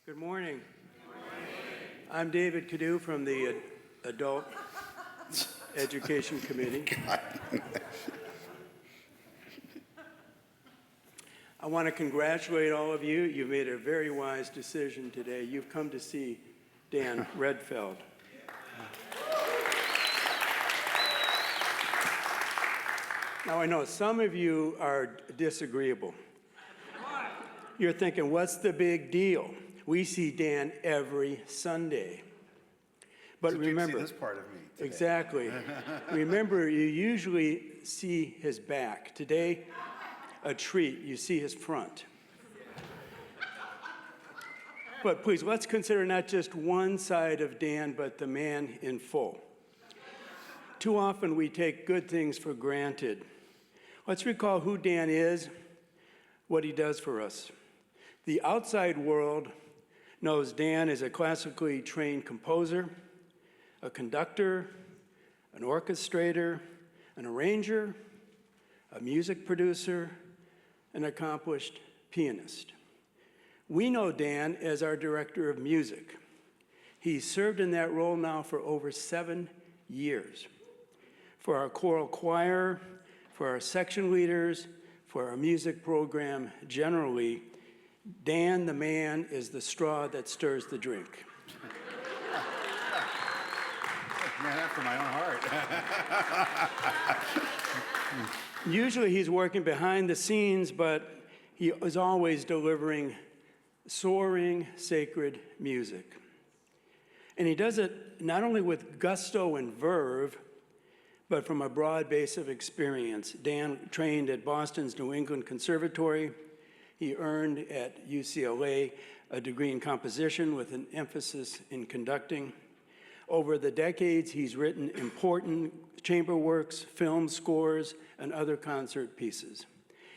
Good morning. I'm David Cadu from the Adult Education Committee. I want to congratulate all of you. You've made a very wise decision today. You've come to see Dan Redfeld. Now, I know some of you are disagreeable. You're thinking, what's the big deal? We see Dan every Sunday. But remember, see this part of me today. Exactly. Remember, you usually see his back. Today, a treat, you see his front. But please, let's consider not just one side of Dan, but the man in full. Too often we take good things for granted. Let's recall who Dan is, what he does for us. The outside world knows Dan is a classically trained composer, a conductor, an orchestrator, an arranger, a music producer, an accomplished pianist. We know Dan as our director of music. He's served in that role now for over 7 years. For our choral choir, for our section leaders, for our music program generally, Dan the man is the straw that stirs the drink. Man, after my own heart. Usually he's working behind the scenes, but he is always delivering soaring, sacred music. And he does it not only with gusto and verve, but from a broad base of experience. Dan trained at Boston's New England Conservatory. He earned at UCLA a degree in composition with an emphasis in conducting. Over the decades, he's written important chamber works, film scores, and other concert pieces.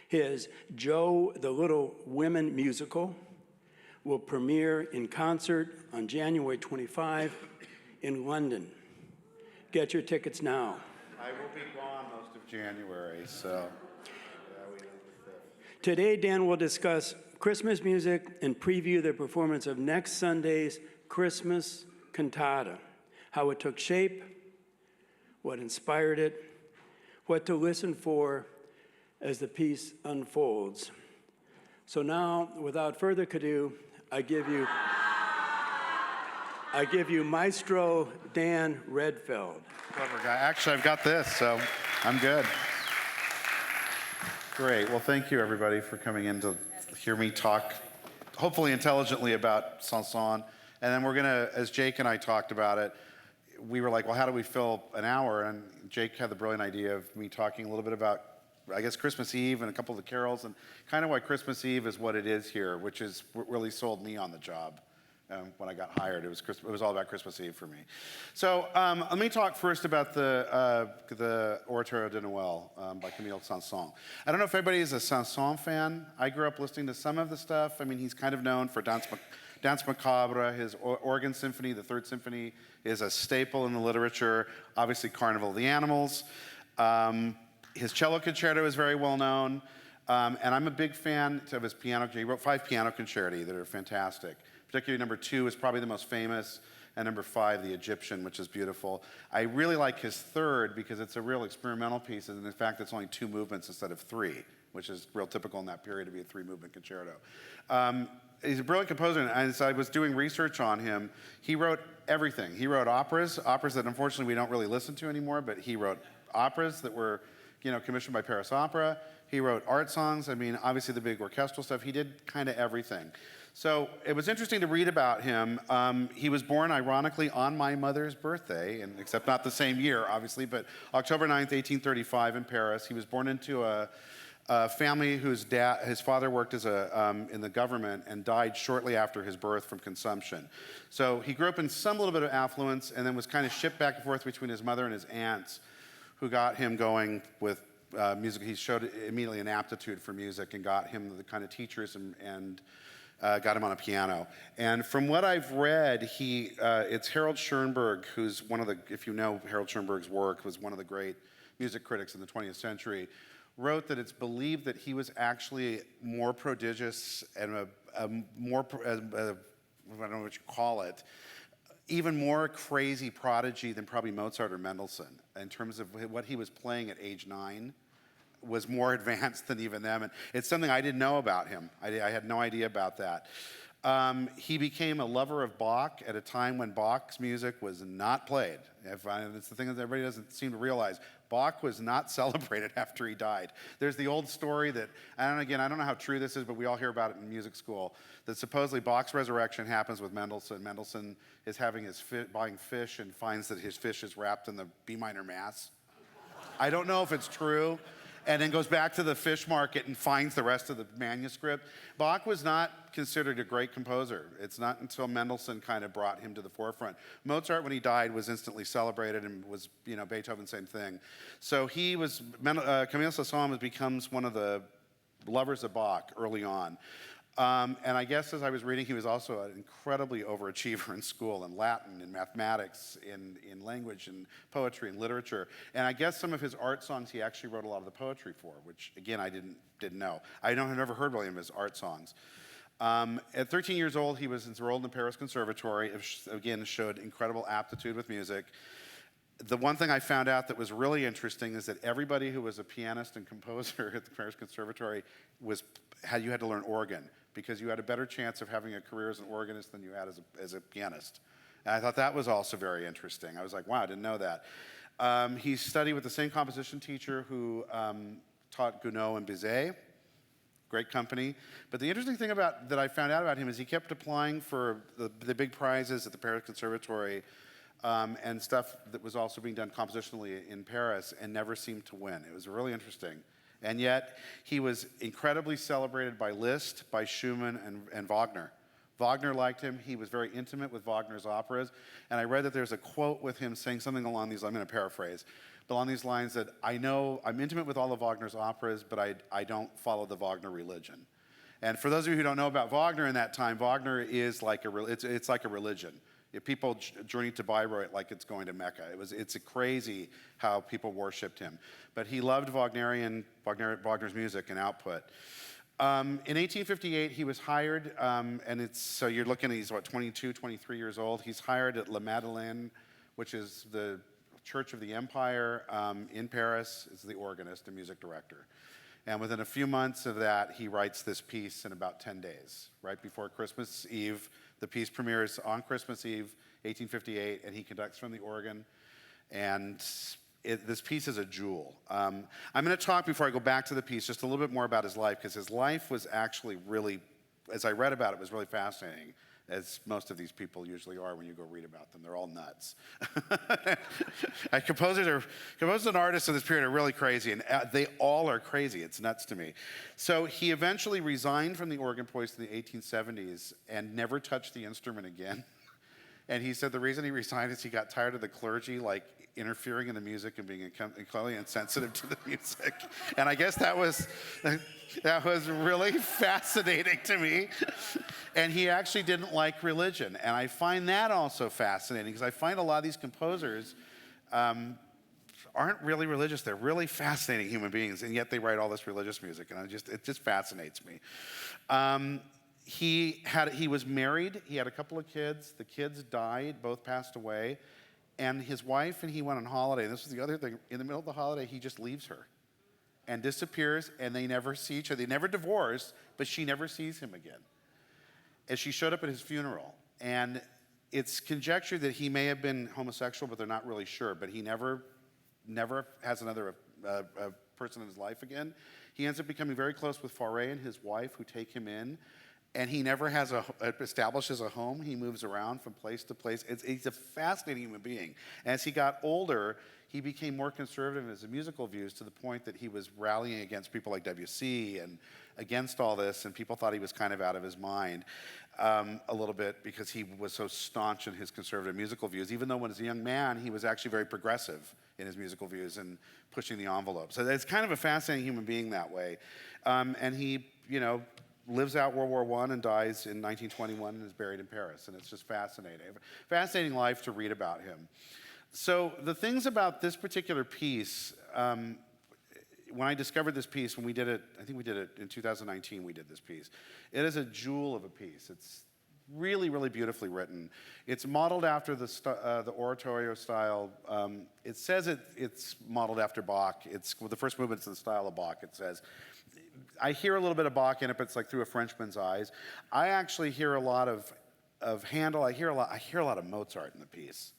His Joe the Little Women musical will premiere in concert on January 25 in London. Get your tickets now. I will be gone most of January, so. Today, Dan will discuss Christmas music and preview the performance of next Sunday's Christmas Cantata, how it took shape, what inspired it, what to listen for as the piece unfolds. So now, without further ado, I give you Maestro Dan Redfeld. Clever guy. Actually, I've got this, so I'm good. Great. Well, thank you, everybody, for coming in to hear me talk, hopefully intelligently, about Sanson. And then we're going to, as Jake and I talked about it, we were like, well, how do we fill an hour? And Jake had the brilliant idea of me talking a little bit about, I guess, Christmas Eve and a couple of the carols, and kind of why Christmas Eve is what it is here, which is what really sold me on the job. When I got hired, it was all about Christmas Eve for me. So let me talk first about the Oratorio de Noël by Camille Saint-Saëns. I don't know if everybody is a Saint-Saëns fan. I grew up listening to some of the stuff. I mean, he's kind of known for Danse Macabre. His organ symphony, the Third Symphony, is a staple in the literature. Obviously, Carnival of the Animals. His cello concerto is very well known. And I'm a big fan of his piano. He wrote 5 piano concerti that are fantastic. Particularly number 2 is probably the most famous, and number 5, the Egyptian, which is beautiful. I really like his third because it's a real experimental piece, and in fact, it's only 2 movements instead of 3, which is real typical in that period to be a 3-movement concerto. He's a brilliant composer, and as I was doing research on him, he wrote everything. He wrote operas that unfortunately we don't really listen to anymore, but he wrote operas that were, commissioned by Paris Opera. He wrote art songs. I mean, obviously the big orchestral stuff. He did kind of everything. So it was interesting to read about him. He was born, ironically, on my mother's birthday, and except not the same year, obviously, but October 9th, 1835 in Paris. He was born into a family his father worked as in the government and died shortly after his birth from consumption. So he grew up in some little bit of affluence and then was kind of shipped back and forth between his mother and his aunts, who got him going with music. He showed immediately an aptitude for music and got him the kind of teachers and got him on a piano. And from what I've read, it's Harold Schoenberg, who's one of the, if you know Harold Schoenberg's work, was one of the great music critics in the 20th century, wrote that it's believed that he was actually more prodigious and I don't know what you call it, even more crazy prodigy than probably Mozart or Mendelssohn in terms of what he was playing at age 9 was more advanced than even them. And it's something I didn't know about him. I had no idea about that. He became a lover of Bach at a time when Bach's music was not played. It's the thing that everybody doesn't seem to realize. Bach was not celebrated after he died. There's the old story that, and again, I don't know how true this is, but we all hear about it in music school, that supposedly Bach's resurrection happens with Mendelssohn. Mendelssohn is having buying fish and finds that his fish is wrapped in the B minor Mass. I don't know if it's true. And then goes back to the fish market and finds the rest of the manuscript. Bach was not considered a great composer. It's not until Mendelssohn kind of brought him to the forefront. Mozart, when he died, was instantly celebrated, and was, Beethoven, same thing. So Camille Saint-Saëns becomes one of the lovers of Bach early on. And I guess as I was reading, he was also an incredibly overachiever in school, in Latin, in mathematics, in language, and poetry, and literature. And I guess some of his art songs he actually wrote a lot of the poetry for, which, again, I didn't know. I've never heard really of his art songs. At 13 years old, he was enrolled in the Paris Conservatory. Again, showed incredible aptitude with music. The one thing I found out that was really interesting is that everybody who was a pianist and composer at the Paris Conservatory you had to learn organ, because you had a better chance of having a career as an organist than you had as a pianist. And I thought that was also very interesting. I was like, wow, I didn't know that. He studied with the same composition teacher who taught Gounod and Bizet. Great company. But the interesting thing that I found out about him is he kept applying for the big prizes at the Paris Conservatory and stuff that was also being done compositionally in Paris, and never seemed to win. It was really interesting. And yet, he was incredibly celebrated by Liszt, by Schumann, and Wagner. Wagner liked him. He was very intimate with Wagner's operas. And I read that there's a quote with him saying something along these, I'm going to paraphrase, but along these lines that, I know I'm intimate with all of Wagner's operas, but I don't follow the Wagner religion. And for those of you who don't know about Wagner in that time, Wagner is like it's like a religion. If people journey to Bayreuth like it's going to Mecca. It's crazy how people worshipped him. But he loved Wagner's music and output. In 1858, he was hired, so you're looking at, he's 22, 23 years old. He's hired at La Madeleine, which is the Church of the Empire in Paris, as the organist and music director. And within a few months of that, he writes this piece in about 10 days, right before Christmas Eve. The piece premieres on Christmas Eve, 1858, and he conducts from the organ. And this piece is a jewel. I'm going to talk, before I go back to the piece, just a little bit more about his life, because his life was actually really, as I read about it, was really fascinating, as most of these people usually are when you go read about them. They're all nuts. Composers and artists of this period are really crazy, and they all are crazy. It's nuts to me. So he eventually resigned from the organ post in the 1870s and never touched the instrument again. And he said the reason he resigned is he got tired of the clergy, interfering in the music and being incredibly insensitive to the music. And I guess that was really fascinating to me. And he actually didn't like religion. And I find that also fascinating, because I find a lot of these composers aren't really religious. They're really fascinating human beings, and yet they write all this religious music, and it just fascinates me. He was married. He had a couple of kids. The kids died. Both passed away. And his wife and he went on holiday. And this was the other thing. In the middle of the holiday, he just leaves her and disappears, and they never see each other. They never divorce, but she never sees him again. And she showed up at his funeral. And it's conjectured that he may have been homosexual, but they're not really sure. But he never has another person in his life again. He ends up becoming very close with Fauré and his wife, who take him in. And he never establishes a home. He moves around from place to place. He's a fascinating human being. As he got older, he became more conservative in his musical views, to the point that he was rallying against people like Debussy and against all this, and people thought he was kind of out of his mind a little bit, because he was so staunch in his conservative musical views, even though when he was a young man, he was actually very progressive in his musical views and pushing the envelope. So it's kind of a fascinating human being that way. And he, lives out World War I and dies in 1921 and is buried in Paris. And it's just fascinating. Fascinating life to read about him. So the things about this particular piece, when I discovered this piece, when we did it, I think we did it in 2019, we did this piece. It is a jewel of a piece. It's really, really beautifully written. It's modeled after the oratorio style. It says it's modeled after Bach. The first movement's in the style of Bach, it says. I hear a little bit of Bach in it, but it's like through a Frenchman's eyes. I actually hear a lot of Handel. I hear a lot of Mozart in the piece.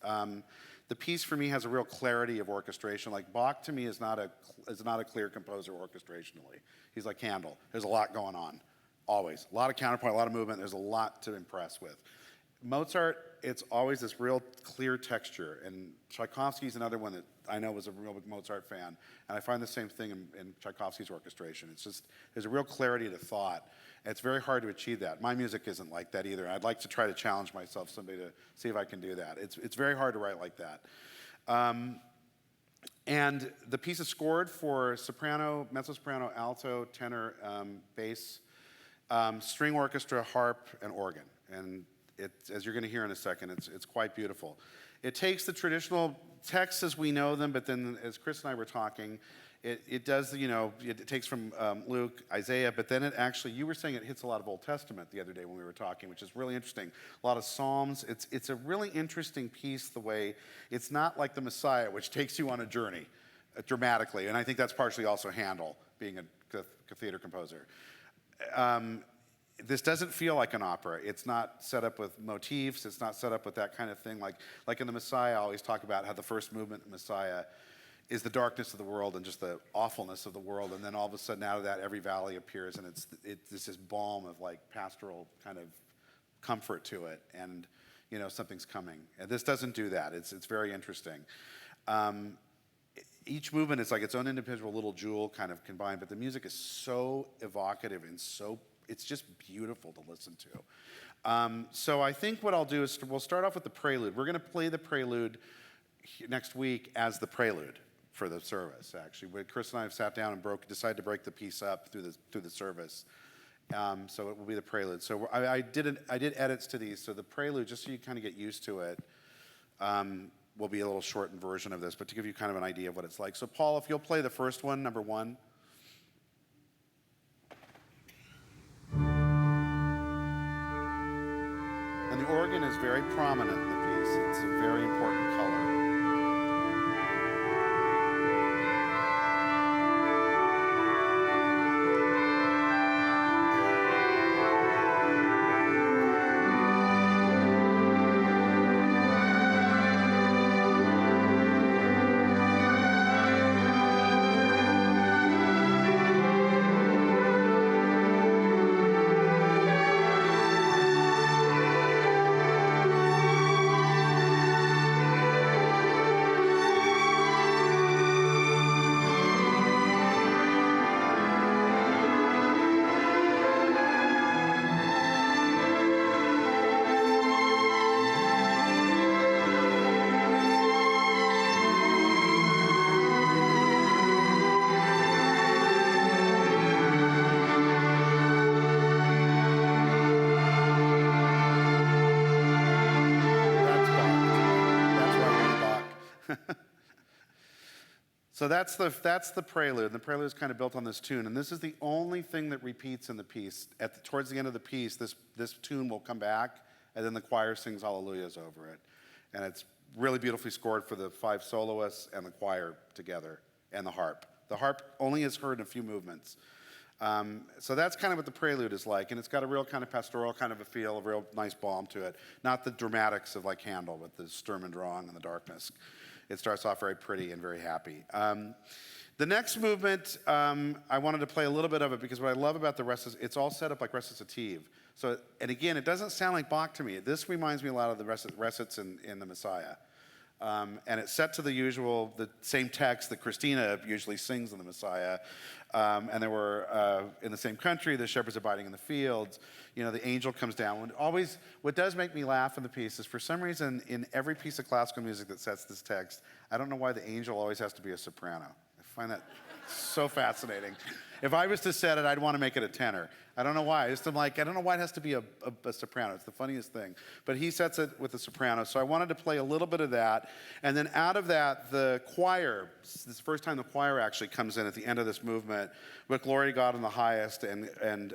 The piece for me has a real clarity of orchestration. Like Bach to me is not a clear composer orchestrationally. He's like Handel. There's a lot going on, always. A lot of counterpoint, a lot of movement. There's a lot to impress with. Mozart, it's always this real clear texture, and Tchaikovsky's another one that I know was a real big Mozart fan, and I find the same thing in Tchaikovsky's orchestration. It's just, there's a real clarity to thought, and it's very hard to achieve that. My music isn't like that either. I'd like to try to challenge myself someday to see if I can do that. It's very hard to write like that. And the piece is scored for soprano, mezzo-soprano, alto, tenor, bass, string orchestra, harp, and organ. And as you're going to hear in a second, it's quite beautiful. It takes the traditional texts as we know them, but then as Chris and I were talking, it does, it takes from Luke, Isaiah, but then it actually, you were saying it hits a lot of Old Testament the other day when we were talking, which is really interesting. A lot of Psalms. It's a really interesting piece the way, it's not like the Messiah, which takes you on a journey dramatically, and I think that's partially also Handel, being a theater composer. This doesn't feel like an opera. It's not set up with motifs. It's not set up with that kind of thing. Like in the Messiah, I always talk about how the first movement in Messiah is the darkness of the world and just the awfulness of the world. And then all of a sudden out of that, every valley appears, and it's this balm of like pastoral kind of comfort to it. And, something's coming. And this doesn't do that. It's very interesting. Each movement is like its own individual little jewel kind of combined, but the music is so evocative and it's just beautiful to listen to. So I think what I'll do is we'll start off with the prelude. We're going to play the prelude next week as the prelude for the service, actually. Chris and I have sat down and decided to break the piece up through the service. So it will be the prelude. So I did edits to these, so the prelude, just so you kind of get used to it, will be a little shortened version of this, but to give you kind of an idea of what it's like. So Paul, if you'll play the first one, number 1. And the organ is very prominent in the piece. It's a very important color. So that's the prelude. The prelude is kind of built on this tune, and this is the only thing that repeats in the piece. Towards the end of the piece, this tune will come back, and then the choir sings hallelujahs over it. And it's really beautifully scored for the 5 soloists and the choir together, and the harp. The harp only is heard in a few movements. So that's kind of what the prelude is like, and it's got a real kind of pastoral kind of a feel, a real nice balm to it. Not the dramatics of like Handel with the Sturm und Drang and the darkness. It starts off very pretty and very happy. The next movement, I wanted to play a little bit of it because what I love about the rest is it's all set up like recitative. So, and again, it doesn't sound like Bach to me. This reminds me a lot of the recits in the Messiah. And it's set to the same text that Christina usually sings in the Messiah. And they were in the same country, the shepherds abiding in the fields. The angel comes down. What does make me laugh in the piece is for some reason in every piece of classical music that sets this text, I don't know why the angel always has to be a soprano. I find that so fascinating. If I was to set it, I'd want to make it a tenor. I don't know why. I don't know why it has to be a soprano. It's the funniest thing. But he sets it with a soprano. So I wanted to play a little bit of that. And then out of that, the choir, this is the first time the choir actually comes in at the end of this movement with glory to God in the highest and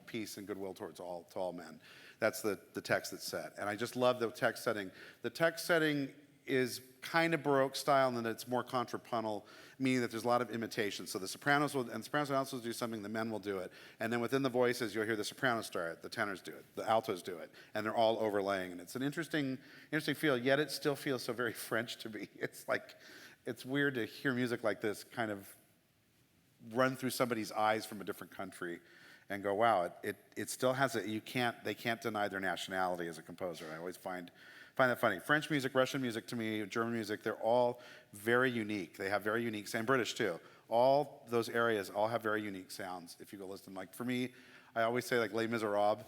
peace and goodwill towards all men. That's the text that's set. And I just love the text setting. The text setting is kind of Baroque style, and then it's more contrapuntal, meaning that there's a lot of imitation. So the sopranos will also do something, the men will do it. And then within the voices, you'll hear the sopranos start it, the tenors do it, the altos do it, and they're all overlaying. And it's an interesting feel, yet it still feels so very French to me. It's like, it's weird to hear music like this kind of run through somebody's eyes from a different country and go, wow, it still has they can't deny their nationality as a composer. I always find that funny. French music, Russian music to me, German music, they're all very unique. They have very unique, and British too. All those areas all have very unique sounds if you go listen. Like for me, I always say like Les Miserables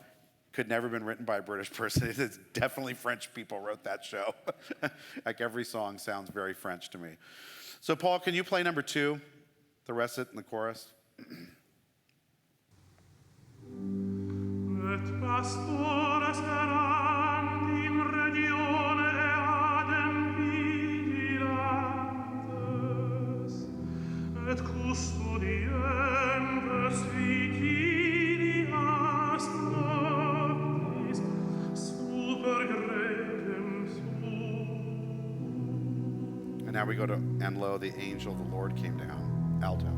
could never have been written by a British person. It's definitely French people wrote that show. Like every song sounds very French to me. So Paul, can you play number 2, the recit and the chorus? Et pastores errant in regione eadem vigilantes, et custodientes vigilias noctis, super gregem suum. And now we go to, and lo, the angel of the Lord came down, alto.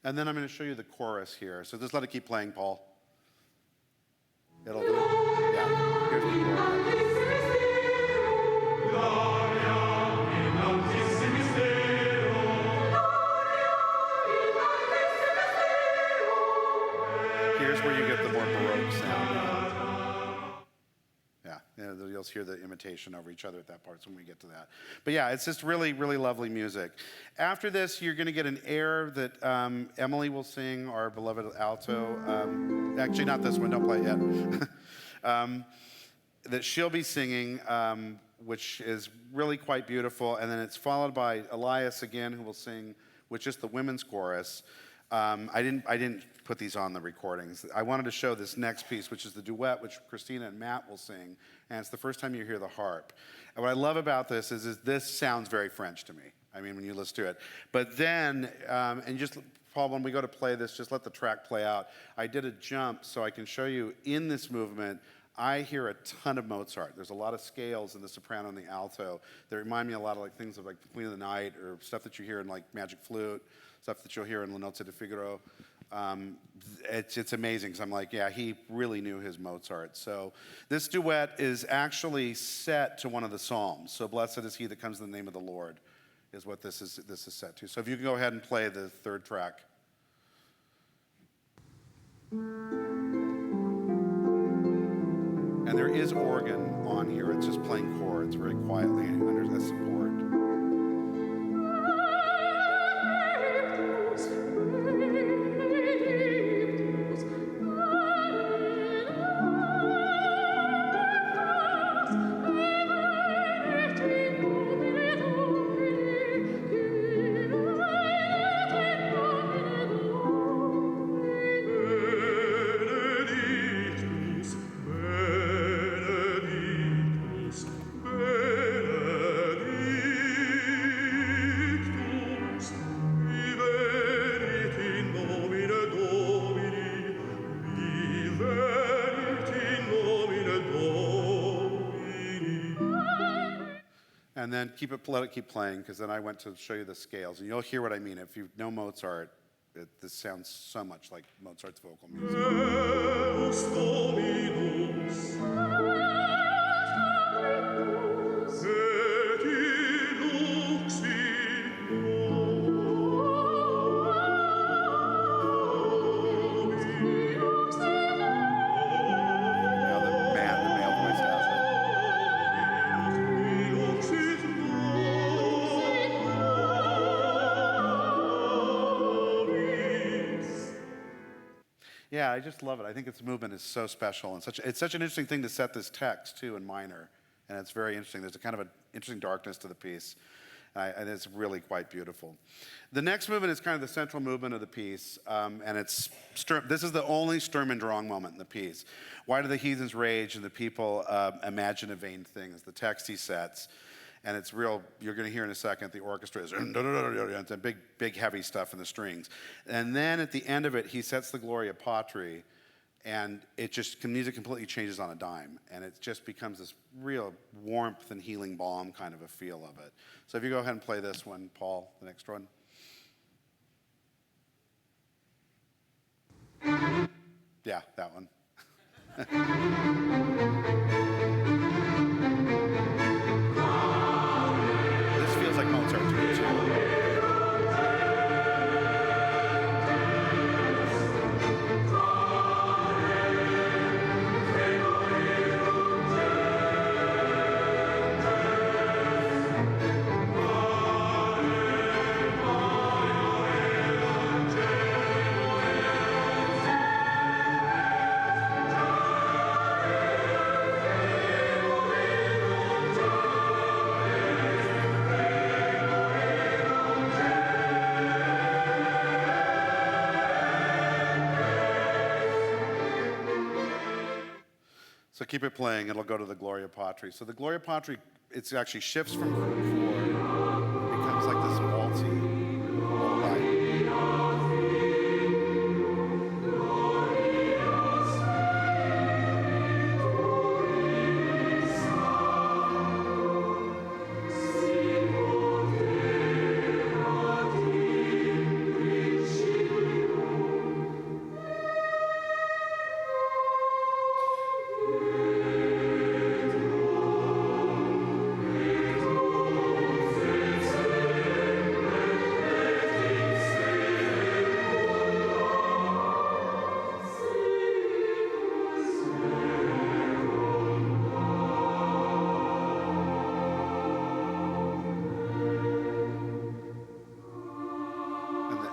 And then I'm going to show you the chorus here. So just let it keep playing, Paul. It'll do it. Yeah, here's the chorus. Here's where you get the more Baroque sound. Yeah, you'll hear the imitation over each other at that part, so when we get to that. But yeah, it's just really, really lovely music. After this, you're going to get an air that Emily will sing, our beloved alto. Actually, not this one, don't play it yet. That she'll be singing, which is really quite beautiful. And then it's followed by Elias again, who will sing, which is the women's chorus. I didn't put these on the recordings. I wanted to show this next piece, which is the duet, which Christina and Matt will sing, and it's the first time you hear the harp. And what I love about this is this sounds very French to me. I mean, when you listen to it. But then, and just, Paul, when we go to play this, just let the track play out. I did a jump so I can show you in this movement, I hear a ton of Mozart. There's a lot of scales in the soprano and the alto that remind me a lot of like things of like the Queen of the Night or stuff that you hear in like Magic Flute, stuff that you'll hear in La Notte di Figaro. It's amazing because I'm like, yeah, he really knew his Mozart. So this duet is actually set to one of the Psalms. So blessed is he that comes in the name of the Lord is what this is set to. So if you can go ahead and play the third track. And there is organ on here. It's just playing chords very quietly under the support. And then let it keep playing, because then I went to show you the scales, and you'll hear what I mean. If you know Mozart, this sounds so much like Mozart's vocal music. Deus Dominus, et lux in Now the male voice has it. lux in nobis. Yeah, I just love it. I think its movement is so special, and it's such an interesting thing to set this text too in minor, and it's very interesting. There's a kind of an interesting darkness to the piece, and it's really quite beautiful. The next movement is kind of the central movement of the piece, and this is the only Sturm und Drang moment in the piece. Why do the heathens rage and the people imagine a vain thing? Is the text he sets. And it's real, you're going to hear in a second, the orchestra is, it's a big, heavy stuff in the strings. And then at the end of it, he sets the Gloria Patri, and music completely changes on a dime. And it just becomes this real warmth and healing balm kind of a feel of it. So if you go ahead and play this one, Paul, the next one. Yeah, that one. This feels like Mozart to me, too. So keep it playing, it'll go to the Gloria Patri. So the Gloria Patri, it actually shifts from 4, it becomes like this waltzy lullaby.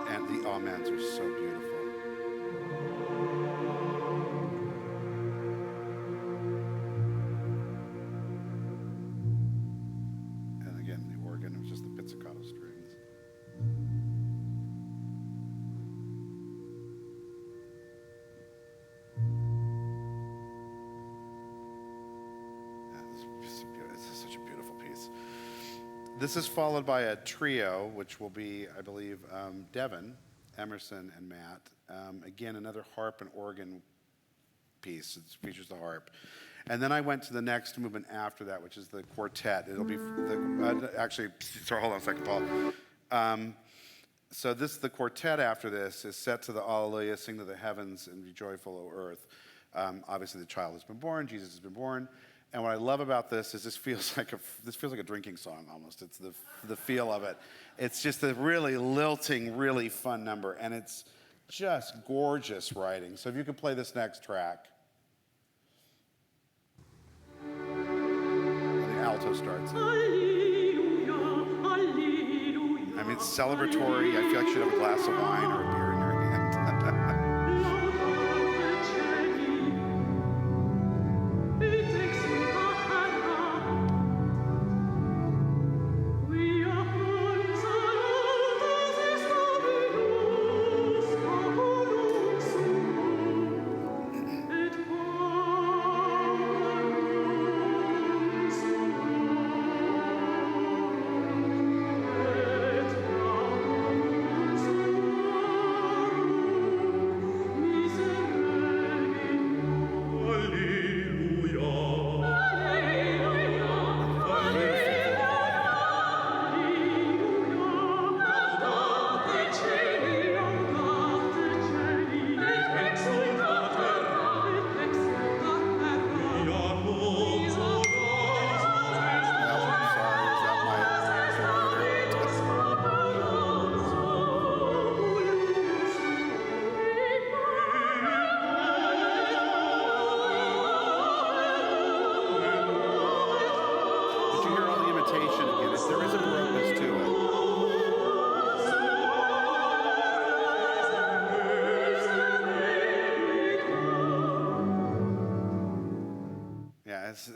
And the amens are so beautiful. And again, the organ is just the pizzicato strings. This is such a beautiful piece. This is followed by a trio, which will be, I believe, Devin, Emerson, and Matt. Again, another harp and organ piece. It features the harp. And then I went to the next movement after that, which is the quartet. It'll be, sorry, hold on a second, Paul. So the quartet after this is set to the Alleluia, sing to the heavens and be joyful, O earth. Obviously, the child has been born, Jesus has been born. And what I love about this is this feels like a drinking song almost. It's the feel of it. It's just a really lilting, really fun number, and it's just gorgeous writing. So if you could play this next track. And the alto starts. Alleluia, alleluia. I mean, it's celebratory. I feel like you should have a glass of wine or a beer in your hand.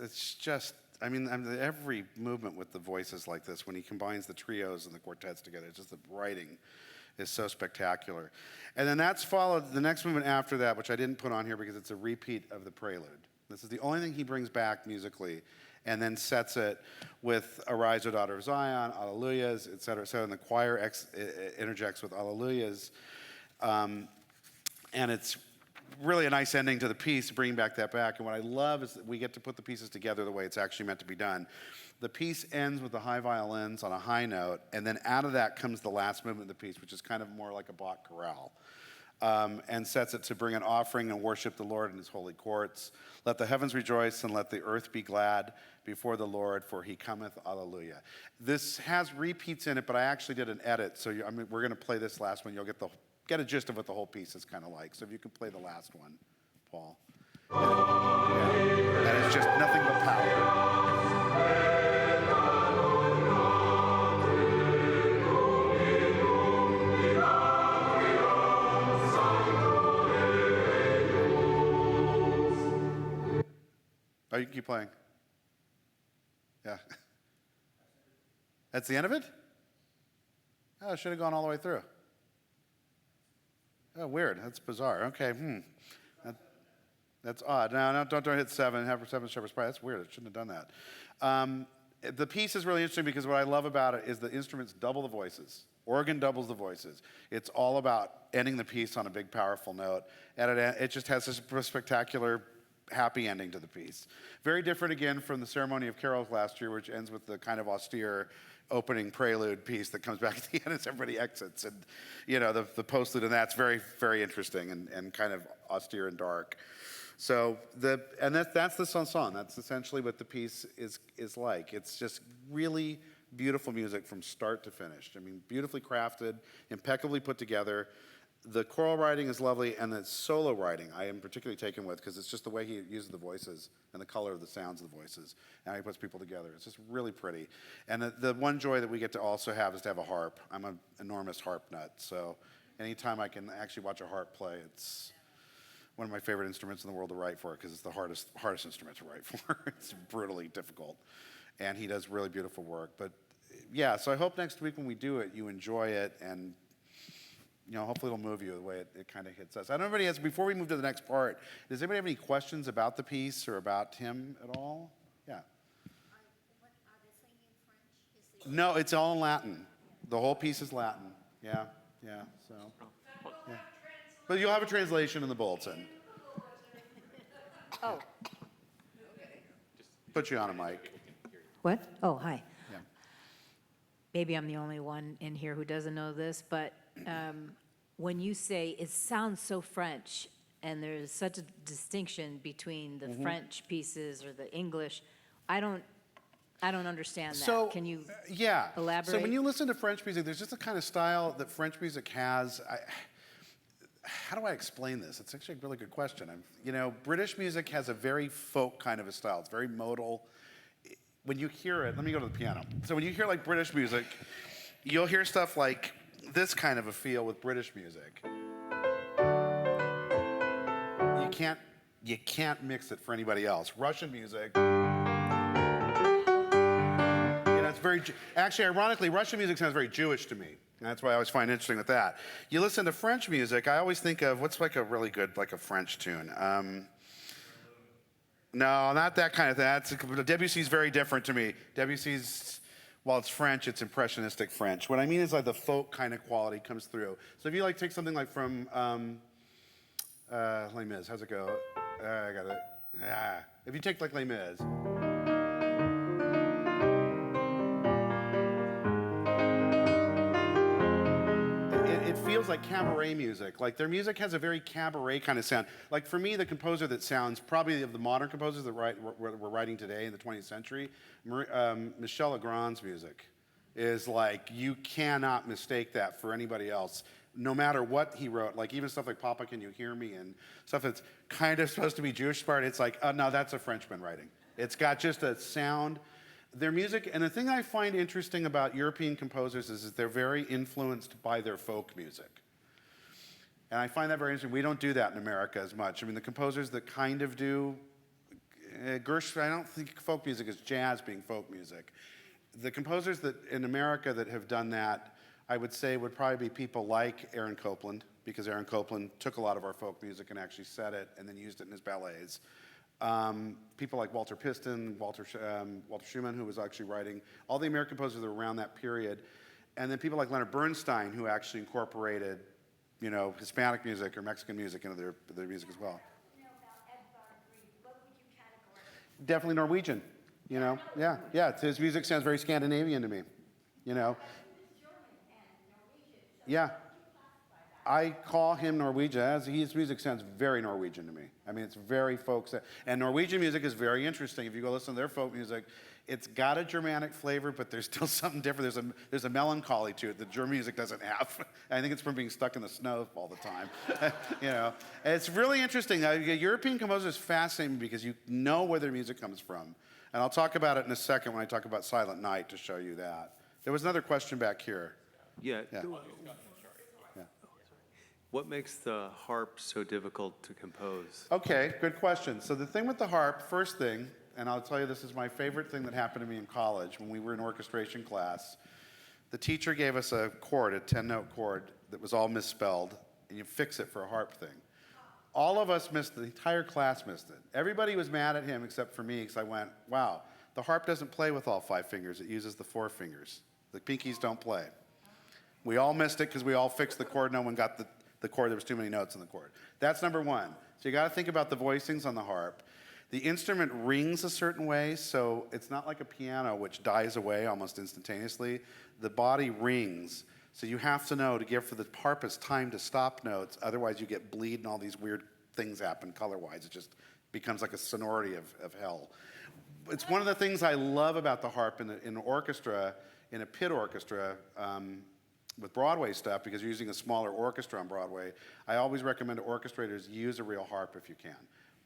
it's just, I mean, every movement with the voices like this, when he combines the trios and the quartets together, it's just the writing is so spectacular. And then that's followed, the next movement after that, which I didn't put on here because it's a repeat of the prelude. This is the only thing he brings back musically, and then sets it with Arise, O Daughter of Zion, Alleluias, et cetera, et cetera. And the choir interjects with Alleluias. And it's really a nice ending to the piece, bringing back. And what I love is that we get to put the pieces together the way it's actually meant to be done. The piece ends with the high violins on a high note, and then out of that comes the last movement of the piece, which is kind of more like a Bach chorale. And sets it to bring an offering and worship the Lord in his holy courts. Let the heavens rejoice and let the earth be glad before the Lord, for he cometh, alleluia. This has repeats in it, but I actually did an edit, so we're going to play this last one. You'll get a gist of what the whole piece is kind of like. So if you can play the last one, Paul. And it's just nothing but power. Oh, you can keep playing. Yeah. That's the end of it? Oh, it should have gone all the way through. Oh, weird. That's bizarre. Okay. That's odd. No, don't hit 7. Have 7 Shepherd's Pie. That's weird. I shouldn't have done that. The piece is really interesting because what I love about it is the instruments double the voices. Organ doubles the voices. It's all about ending the piece on a big, powerful note. And it just has this spectacular, happy ending to the piece. Very different again from the Ceremony of Carols last year, which ends with the kind of austere opening prelude piece that comes back at the end as everybody exits. And, the postlude and that's very, very interesting and kind of austere and dark. So that's the chanson. That's essentially what the piece is like. It's just really beautiful music from start to finish. I mean, beautifully crafted, impeccably put together. The choral writing is lovely, and the solo writing I am particularly taken with because it's just the way he uses the voices and the color of the sounds of the voices and how he puts people together. It's just really pretty. And the one joy that we get to also have is to have a harp. I'm an enormous harp nut, so anytime I can actually watch a harp play, it's one of my favorite instruments in the world to write for because it's the hardest instrument to write for. It's brutally difficult, and he does really beautiful work. But yeah, so I hope next week when we do it, you enjoy it and hopefully it'll move you the way it kind of hits us. I don't know if anybody has, before we move to the next part, does anybody have any questions about the piece or about him at all? Yeah. Are they singing French? No, it's all in Latin. The whole piece is Latin. Yeah, so. Yeah. But you'll have a translation in the bulletin. Oh. Put you on a mic. What? Oh, hi. Yeah. Maybe I'm the only one in here who doesn't know this, but when you say it sounds so French, and there's such a distinction between the French pieces or the English, I don't understand that. So, Can you elaborate? So when you listen to French music, there's just a kind of style that French music has. How do I explain this? It's actually a really good question. British music has a very folk kind of a style. It's very modal. When you hear it, let me go to the piano. So when you hear like British music, you'll hear stuff like this kind of a feel with British music. You can't mix it for anybody else. Russian music, it's very, actually, ironically, Russian music sounds very Jewish to me. And that's why I always find interesting with that. You listen to French music, I always think of, what's like a really good, like a French tune? No, not that kind of thing. Debussy's very different to me. Debussy's, while it's French, it's impressionistic French. What I mean is like the folk kind of quality comes through. So if you like take something like from Les Mis, how's it go? I got it. If you take like Les Mis. It feels like cabaret music. Like their music has a very cabaret kind of sound. Like for me, the composer that sounds probably of the modern composers that we're writing today in the 20th century, Michel Legrand's music is like, you cannot mistake that for anybody else. No matter what he wrote, like even stuff like Papa, Can You Hear Me? And stuff that's kind of supposed to be Jewish inspired, it's like, oh no, that's a Frenchman writing. It's got just a sound. Their music, and the thing I find interesting about European composers is that they're very influenced by their folk music. And I find that very interesting. We don't do that in America as much. I mean, the composers that kind of do, Gershwin, I don't think folk music is jazz being folk music. The composers that in America that have done that, I would say would probably be people like Aaron Copland, because Aaron Copland took a lot of our folk music and actually set it and then used it in his ballets. People like Walter Piston, Walter Schumann, who was actually writing, all the American composers that were around that period. And then people like Leonard Bernstein, who actually incorporated, Hispanic music or Mexican music into their music as well. Definitely Norwegian, Yeah, his music sounds very Scandinavian to me, Yeah. I call him Norwegian. His music sounds very Norwegian to me. I mean, it's very folk. And Norwegian music is very interesting. If you go listen to their folk music, it's got a Germanic flavor, but there's still something different. There's a melancholy to it that German music doesn't have. I think it's from being stuck in the snow all the time. And it's really interesting. European composers fascinate me because you know where their music comes from. And I'll talk about it in a second when I talk about Silent Night to show you that. There was another question back here. Yeah. Yeah. What makes the harp so difficult to compose? Okay, good question. So the thing with the harp, first thing, and I'll tell you this is my favorite thing that happened to me in college when we were in orchestration class. The teacher gave us a chord, a 10-note chord that was all misspelled, and you fix it for a harp thing. All of us missed it. The entire class missed it. Everybody was mad at him except for me because I went, wow, the harp doesn't play with all 5 fingers. It uses the 4 fingers. The pinkies don't play. We all missed it because we all fixed the chord. No one got the chord. There was too many notes in the chord. That's number one. So you got to think about the voicings on the harp. The instrument rings a certain way, so it's not like a piano, which dies away almost instantaneously. The body rings, so you have to know to give for the harpist time to stop notes. Otherwise, you get bleed and all these weird things happen color-wise. It just becomes like a sonority of hell. It's one of the things I love about the harp in an orchestra, in a pit orchestra, with Broadway stuff, because you're using a smaller orchestra on Broadway. I always recommend to orchestrators use a real harp if you can.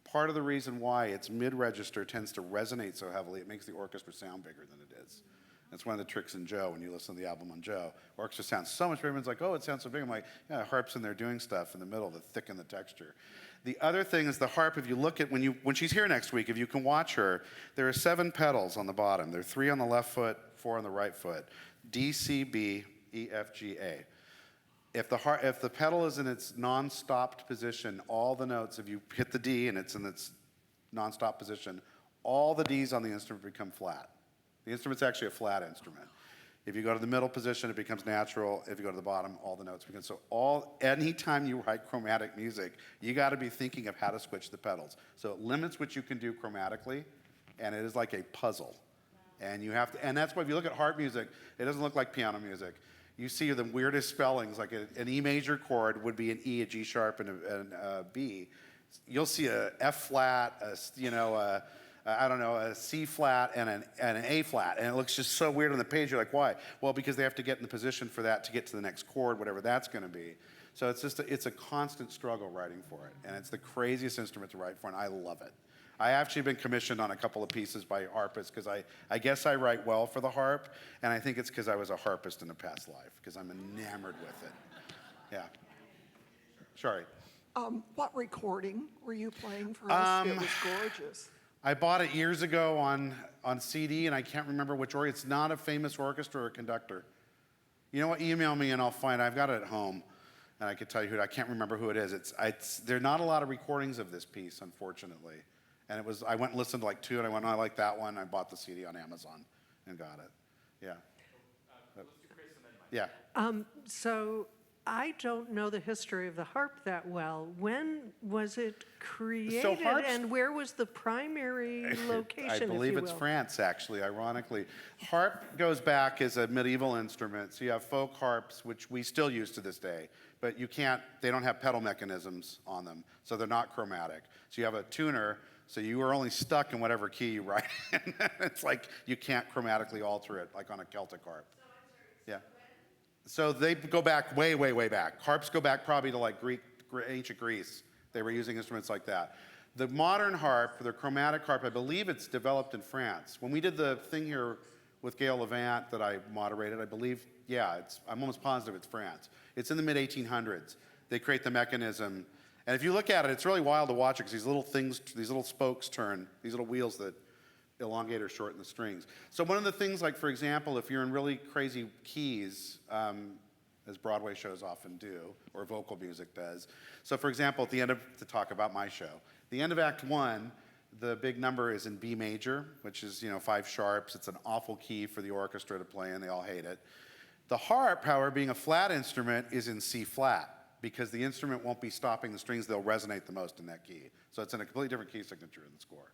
Part of the reason why its mid-register tends to resonate so heavily, it makes the orchestra sound bigger than it is. That's one of the tricks in Joe when you listen to the album on Joe. Orchestra sounds so much bigger. Everyone's like, oh, it sounds so big. I'm like, yeah, harp's in there doing stuff in the middle to thicken the texture. The other thing is the harp, if you look at, when she's here next week, if you can watch her, there are 7 pedals on the bottom. There are 3 on the left foot, 4 on the right foot. D, C, B, E, F, G, A. If the pedal is in its non-stopped position, all the notes, if you hit the D and it's in its non-stop position, all the Ds on the instrument become flat. The instrument's actually a flat instrument. If you go to the middle position, it becomes natural. If you go to the bottom, all the notes become. So anytime you write chromatic music, you got to be thinking of how to switch the pedals. So it limits what you can do chromatically, and it is like a puzzle. And you have to, and that's why if you look at harp music, it doesn't look like piano music. You see the weirdest spellings, like an E major chord would be an E, a G sharp, and a B. You'll see a F flat, a C flat, and an A flat, and it looks just so weird on the page. You're like, why? Well, because they have to get in the position for that to get to the next chord, whatever that's going to be. So it's a constant struggle writing for it, and it's the craziest instrument to write for, and I love it. I actually been commissioned on a couple of pieces by harpists because I guess I write well for the harp, and I think it's because I was a harpist in a past life because I'm enamored with it. Yeah. Sorry. What recording were you playing for us? It was gorgeous. I bought it years ago on CD, and I can't remember which orchestra. It's not a famous orchestra or conductor. You know what? Email me, and I'll find it. I've got it at home, and I could tell you who. I can't remember who it is. There are not a lot of recordings of this piece, unfortunately. And I went and listened to like 2, and I went, oh, I like that one. I bought the CD on Amazon and got it. Yeah. Let's do Chris and then Mike. Yeah. So I don't know the history of the harp that well. When was it created, and where was the primary location, I believe it's France, actually, ironically. Harp goes back as a medieval instrument. So you have folk harps, which we still use to this day. But they don't have pedal mechanisms on them, so they're not chromatic. So you have a tuner, so you are only stuck in whatever key you write in. It's like you can't chromatically alter it, like on a Celtic harp. Yeah. So they go back way, way, way back. Harps go back probably to like ancient Greece. They were using instruments like that. The modern harp, the chromatic harp, I believe it's developed in France. When we did the thing here with Gail Levant that I moderated, I believe, I'm almost positive it's France. It's in the mid-1800s. They create the mechanism, And if you look at it, it's really wild to watch it because these little things, these little spokes turn, these little wheels that elongate or shorten the strings. So one of the things, like for example, if you're in really crazy keys, as Broadway shows often do, or vocal music does. So for example, at the end of, to talk about my show, the end of Act 1, the big number is in B major, which is, 5 sharps. It's an awful key for the orchestra to play in. They all hate it. The harp, however, being a flat instrument, is in C flat because the instrument won't be stopping the strings. They'll resonate the most in that key. So it's in a completely different key signature in the score.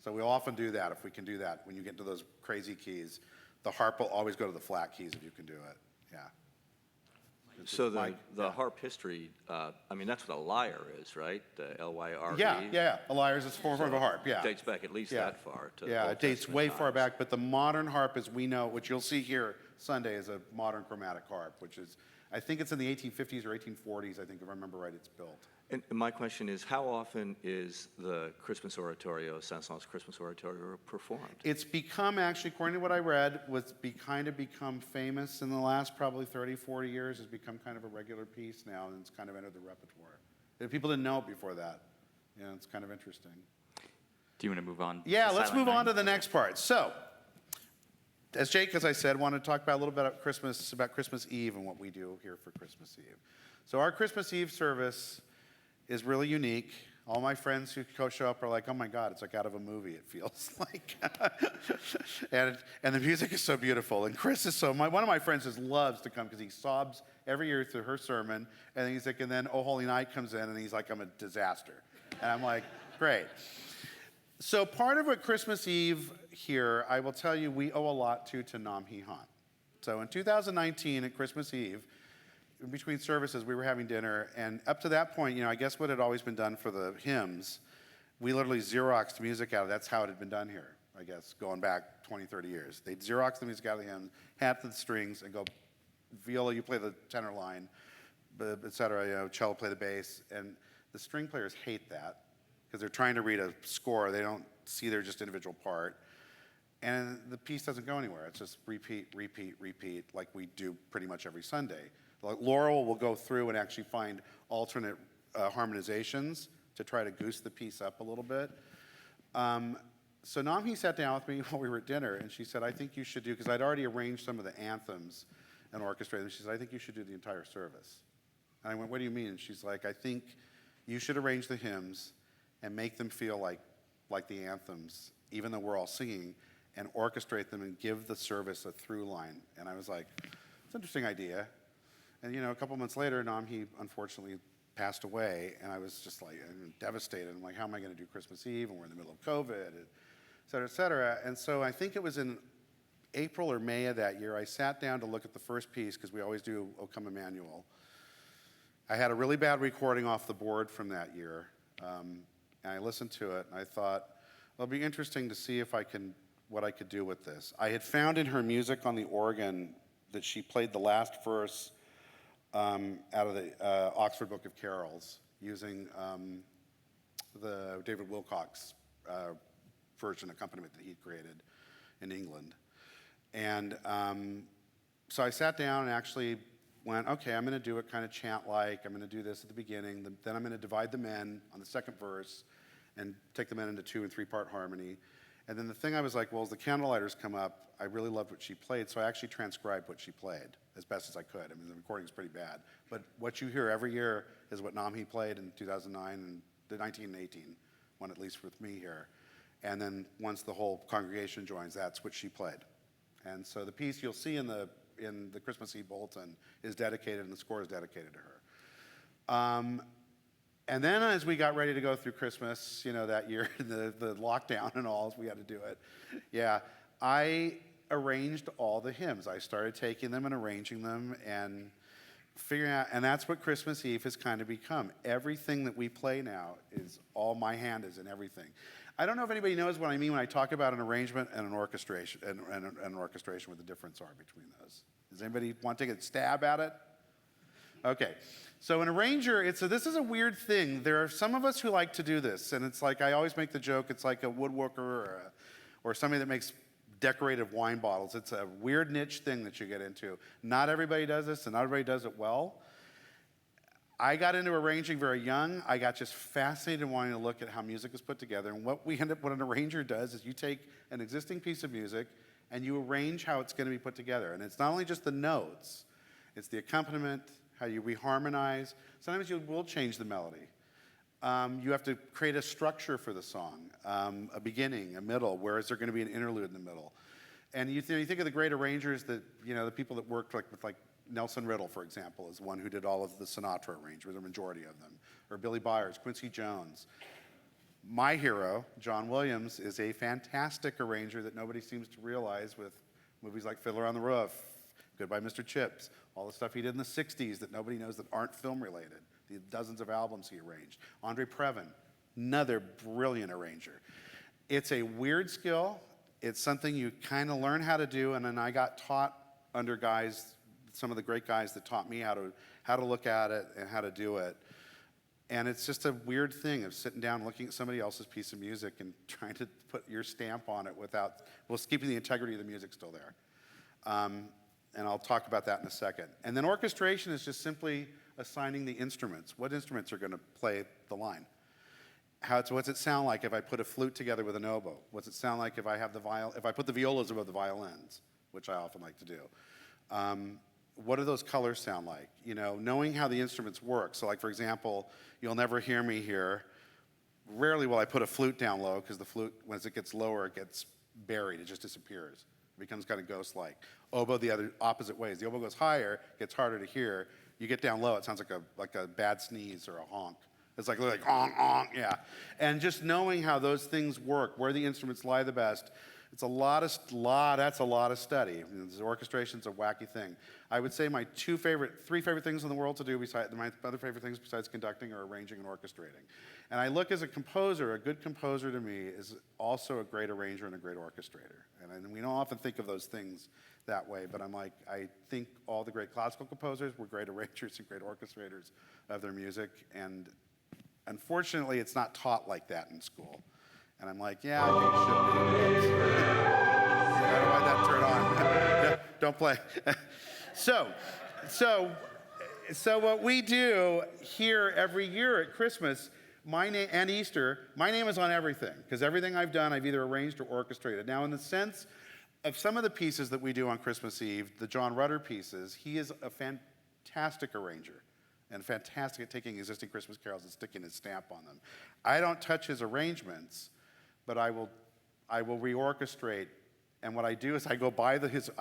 So we'll often do that if we can do that. When you get into those crazy keys, the harp will always go to the flat keys if you can do it. Yeah. So the yeah. harp history, that's what a lyre is, right? The L-Y-R-E? Yeah. A lyre is a form of a harp, yeah. Dates back at least Yeah. that far. Yeah, Old it dates Testament way far times. back, but the modern harp, as we know, which you'll see here Sunday, is a modern chromatic harp, which is, I think it's in the 1850s or 1840s, I think, if I remember right, it's built. And my question is, how often is the Christmas oratorio, Saint-Saëns Christmas oratorio, performed? It's become, actually, according to what I read, kind of become famous in the last probably 30, 40 years. It's become kind of a regular piece now, and it's kind of entered the repertoire. People didn't know it before that. Yeah, it's kind of interesting. Do you want to move on? Yeah, to let's Silent move on Night? to the next part. So, as Jake, as I said, wanted to talk about a little bit about Christmas Eve and what we do here for Christmas Eve. So our Christmas Eve service is really unique. All my friends who show up are like, oh my God, it's like out of a movie, it feels like. and the music is so beautiful. And Chris is one of my friends just loves to come because he sobs every year through her sermon. And then he's like, and then Oh Holy Night comes in and he's like, I'm a disaster. And I'm like, great. So part of what Christmas Eve here, I will tell you, we owe a lot to Nam Hee Han. So in 2019 at Christmas Eve, in between services, we were having dinner, and up to that point, I guess what had always been done for the hymns, we literally Xeroxed music out of. That's how it had been done here, I guess, going back 20, 30 years. They'd Xerox the music out of the hymns, hat to the strings, and go, viola, you play the tenor line, et cetera, cello, play the bass, and the string players hate that because they're trying to read a score. They don't see their just individual part, and the piece doesn't go anywhere. It's just repeat, repeat, repeat, like we do pretty much every Sunday. Like Laurel will go through and actually find alternate harmonizations to try to goose the piece up a little bit. So Namhi sat down with me while we were at dinner, and she said, I think you should do, because I'd already arranged some of the anthems and orchestrated them. She said, I think you should do the entire service. And I went, what do you mean? And she's like, I think you should arrange the hymns and make them feel like the anthems, even though we're all singing, and orchestrate them and give the service a through line. And I was like, it's an interesting idea. And a couple months later, Namhi unfortunately passed away, and I was just like devastated. I'm like, how am I going to do Christmas Eve? And we're in the middle of COVID, et cetera, et cetera. And so I think it was in April or May of that year, I sat down to look at the first piece, because we always do O Come Emmanuel. I had a really bad recording off the board from that year, and I listened to it, and I thought, well, it'll be interesting to see what I could do with this. I had found in her music on the organ that she played the last verse out of the Oxford Book of Carols, using the David Wilcox version accompaniment that he'd created in England. And so I sat down and actually went, okay, I'm going to do it kind of chant-like. I'm going to do this at the beginning. Then I'm going to divide them in on the second verse and take them in into 2- and 3-part harmony. And then the thing I was like, well, as the candlelighters come up, I really loved what she played, so I actually transcribed what she played as best as I could. I mean, the recording's pretty bad. But what you hear every year is what Namhi played in 2009 and 1918, one at least with me here. And then once the whole congregation joins, that's what she played. And so the piece you'll see in the Christmas Eve bulletin is dedicated, and the score is dedicated to her. And then as we got ready to go through Christmas, that year, the lockdown and all, we had to do it. I arranged all the hymns. I started taking them and arranging them and figuring out, and that's what Christmas Eve has kind of become. Everything that we play now is all my hand is in everything. I don't know if anybody knows what I mean when I talk about an arrangement and an orchestration, and an orchestration, what the difference are between those. Does anybody want to take a stab at it? Okay, so an arranger, this is a weird thing. There are some of us who like to do this, and it's like, I always make the joke, it's like a woodworker or somebody that makes decorative wine bottles. It's a weird niche thing that you get into. Not everybody does this, and not everybody does it well. I got into arranging very young. I got just fascinated in wanting to look at how music is put together. And what an arranger does is you take an existing piece of music and you arrange how it's going to be put together. And it's not only just the notes, it's the accompaniment, how you reharmonize. Sometimes you will change the melody. You have to create a structure for the song, a beginning, a middle, where is there going to be an interlude in the middle? And you think of the great arrangers that, the people that worked with Nelson Riddle, for example, is one who did all of the Sinatra arrangements, the majority of them, or Billy Byers, Quincy Jones. My hero, John Williams, is a fantastic arranger that nobody seems to realize with movies like Fiddler on the Roof, Goodbye Mr. Chips, all the stuff he did in the 60s that nobody knows that aren't film related, the dozens of albums he arranged. Andre Previn, another brilliant arranger. It's a weird skill. It's something you kind of learn how to do, and then I got taught under guys, some of the great guys that taught me how to look at it and how to do it. And it's just a weird thing of sitting down, looking at somebody else's piece of music and trying to put your stamp on it without, keeping the integrity of the music still there. And I'll talk about that in a second. And then orchestration is just simply assigning the instruments. What instruments are going to play the line? What's it sound like if I put a flute together with an oboe? What's it sound like if I put the violas above the violins, which I often like to do? What do those colors sound like? Knowing how the instruments work. So like, for example, you'll never hear me here. Rarely will I put a flute down low, because the flute, once it gets lower, it gets buried. It just disappears. It becomes kind of ghost-like. Oboe the other opposite ways. The oboe goes higher, gets harder to hear. You get down low, it sounds like a bad sneeze or a honk. It's like honk, honk, yeah. And just knowing how those things work, where the instruments lie the best, that's a lot of study. Orchestration's a wacky thing. I would say my three favorite things in the world to do, besides my other favorite things besides conducting, are arranging and orchestrating. And I look as a composer, a good composer to me is also a great arranger and a great orchestrator. And we don't often think of those things that way, but I think all the great classical composers were great arrangers and great orchestrators of their music. And unfortunately, it's not taught like that in school. And I'm like, yeah, I think it should be. I don't know why that turned on. No, don't play. So what we do here every year at Christmas, and Easter, my name is on everything, because everything I've done, I've either arranged or orchestrated. Now, in the sense of some of the pieces that we do on Christmas Eve, the John Rutter pieces, he is a fantastic arranger and fantastic at taking existing Christmas carols and sticking his stamp on them. I don't touch his arrangements, but I will reorchestrate. And what I do is I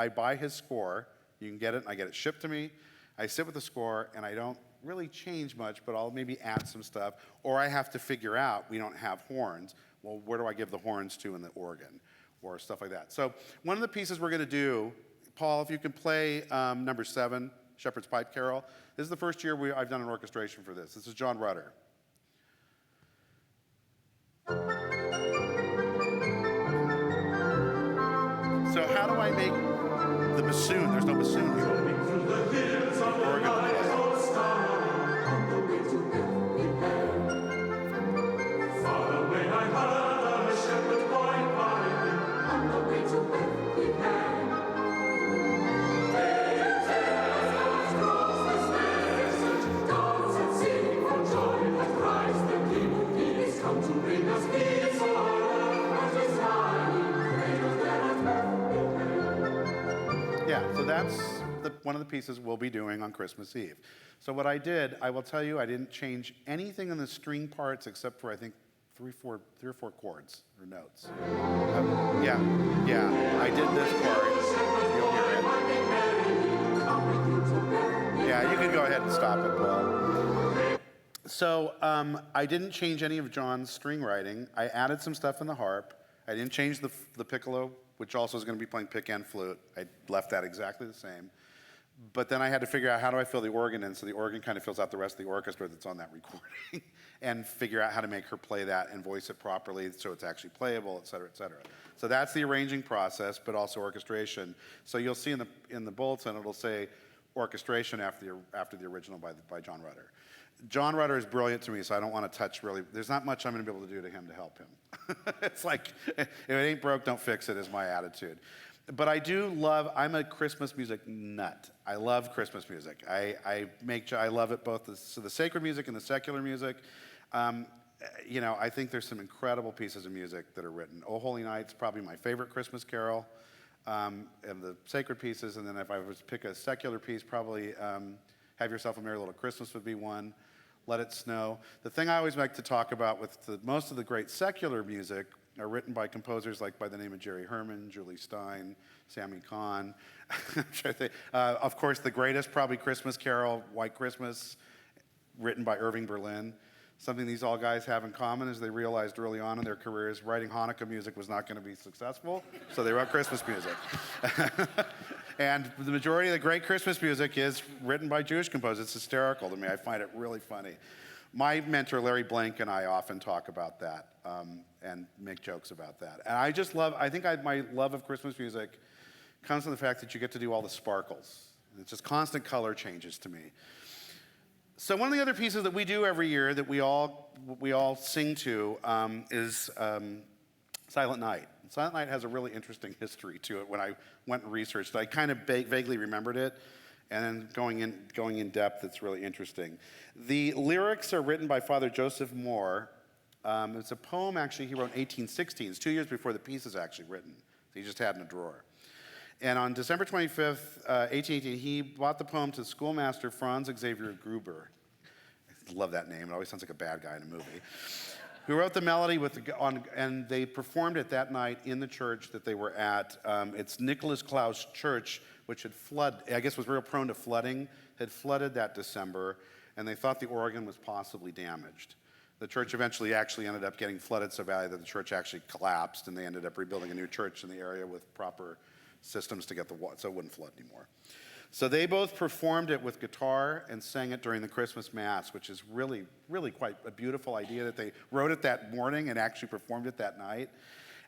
buy his score. You can get it. I get it shipped to me. I sit with the score, and I don't really change much, but I'll maybe add some stuff. Or I have to figure out, we don't have horns. Well, where do I give the horns to in the organ? Or stuff like that. So one of the pieces we're going to do, Paul, if you can play number 7, Shepherd's Pipe Carol. This is the first year I've done an orchestration for this. This is John Rutter. So how do I make the bassoon? There's no bassoon here. That's one of the pieces we'll be doing on Christmas Eve. So what I did, I will tell you, I didn't change anything in the string parts except for, I think, three or four chords or notes. Yeah, I did this part. You'll hear it. Yeah, you can go ahead and stop it, Paul. So I didn't change any of John's string writing. I added some stuff in the harp. I didn't change the piccolo, which also is going to be playing pick and flute. I left that exactly the same. But then I had to figure out, how do I fill the organ in so the organ kind of fills out the rest of the orchestra that's on that recording, and figure out how to make her play that and voice it properly so it's actually playable, et cetera, et cetera. So that's the arranging process, but also orchestration. So you'll see in the bulletin, it'll say orchestration after the original by John Rutter. John Rutter is brilliant to me, so I don't want to touch really. There's not much I'm going to be able to do to him to help him. It's like, if it ain't broke, don't fix it, is my attitude. But I do love, I'm a Christmas music nut. I love Christmas music. I love it both the sacred music and the secular music. You know, I think there's some incredible pieces of music that are written. O Holy Night's probably my favorite Christmas carol, and the sacred pieces. And then if I was to pick a secular piece, probably Have Yourself a Merry Little Christmas would be one. Let It Snow. The thing I always like to talk about with most of the great secular music are written by composers like by the name of Jerry Herman, Julie Stein, Sammy Kahn. Of course, the greatest probably Christmas carol, White Christmas, written by Irving Berlin. Something these all guys have in common is they realized early on in their careers writing Hanukkah music was not going to be successful, so they wrote Christmas music. And the majority of the great Christmas music is written by Jewish composers. It's hysterical to me. I find it really funny. My mentor, Larry Blank, and I often talk about that and make jokes about that. And I just love, my love of Christmas music comes from the fact that you get to do all the sparkles. It's just constant color changes to me. So one of the other pieces that we do every year that we all sing to is Silent Night. Silent Night has a really interesting history to it. When I went and researched it, I kind of vaguely remembered it. And then going in depth, it's really interesting. The lyrics are written by Father Joseph Moore. It's a poem, actually, he wrote in 1816. It's 2 years before the piece is actually written. He just had it in a drawer. And on December 25th, 1818, he brought the poem to schoolmaster Franz Xavier Gruber. I love that name. It always sounds like a bad guy in a movie. Who wrote the melody and they performed it that night in the church that they were at. It's Nicholas Klaus Church, which had flooded, I guess was real prone to flooding, had flooded that December, and they thought the organ was possibly damaged. The church eventually actually ended up getting flooded so badly that the church actually collapsed, and they ended up rebuilding a new church in the area with proper systems to get the water, so it wouldn't flood anymore. So they both performed it with guitar and sang it during the Christmas Mass, which is really, really quite a beautiful idea that they wrote it that morning and actually performed it that night.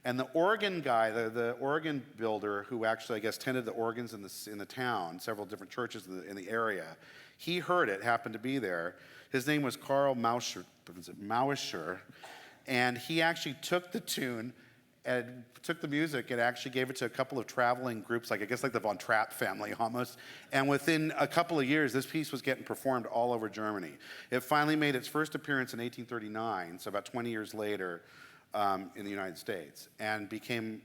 And the organ guy, the organ builder who actually, I guess, tended the organs in the town, several different churches in the area, he heard it, happened to be there. His name was Karl Mauscher, and he actually took the tune and took the music and actually gave it to a couple of traveling groups, like I guess like the Von Trapp family almost. And within a couple of years, this piece was getting performed all over Germany. It finally made its first appearance in 1839, so about 20 years later, in the United States, and became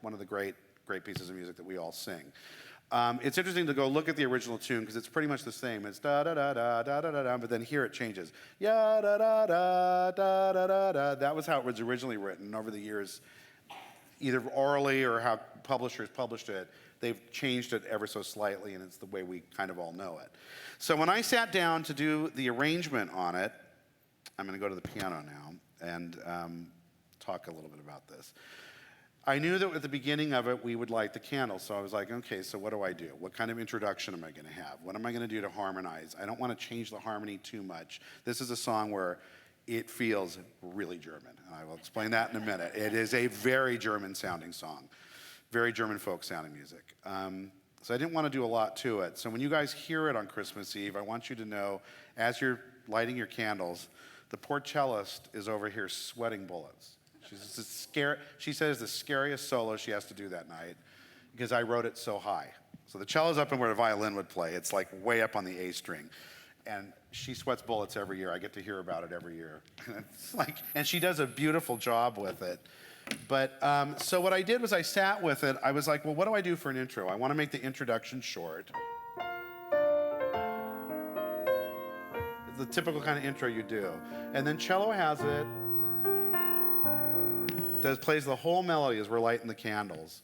one of the great pieces of music that we all sing. It's interesting to go look at the original tune because it's pretty much the same. It's da da da da da da da da, but then here it changes. Ya da da da da da da da. That was how it was originally written. Over the years, either orally or how publishers published it, they've changed it ever so slightly, and it's the way we kind of all know it. So when I sat down to do the arrangement on it, I'm going to go to the piano now and talk a little bit about this. I knew that at the beginning of it, we would light the candles. So I was like, okay, so what do I do? What kind of introduction am I going to have? What am I going to do to harmonize? I don't want to change the harmony too much. This is a song where it feels really German. I will explain that in a minute. It is a very German-sounding song, very German folk-sounding music. So I didn't want to do a lot to it. So when you guys hear it on Christmas Eve, I want you to know, as you're lighting your candles, the poor cellist is over here sweating bullets. She says the scariest solo she has to do that night because I wrote it so high. So the cello's up in where the violin would play. It's like way up on the A string. And she sweats bullets every year. I get to hear about it every year. And she does a beautiful job with it. But so what I did was I sat with it. I was like, well, what do I do for an intro? I want to make the introduction short. The typical kind of intro you do. And then cello has it. Plays the whole melody as we're lighting the candles.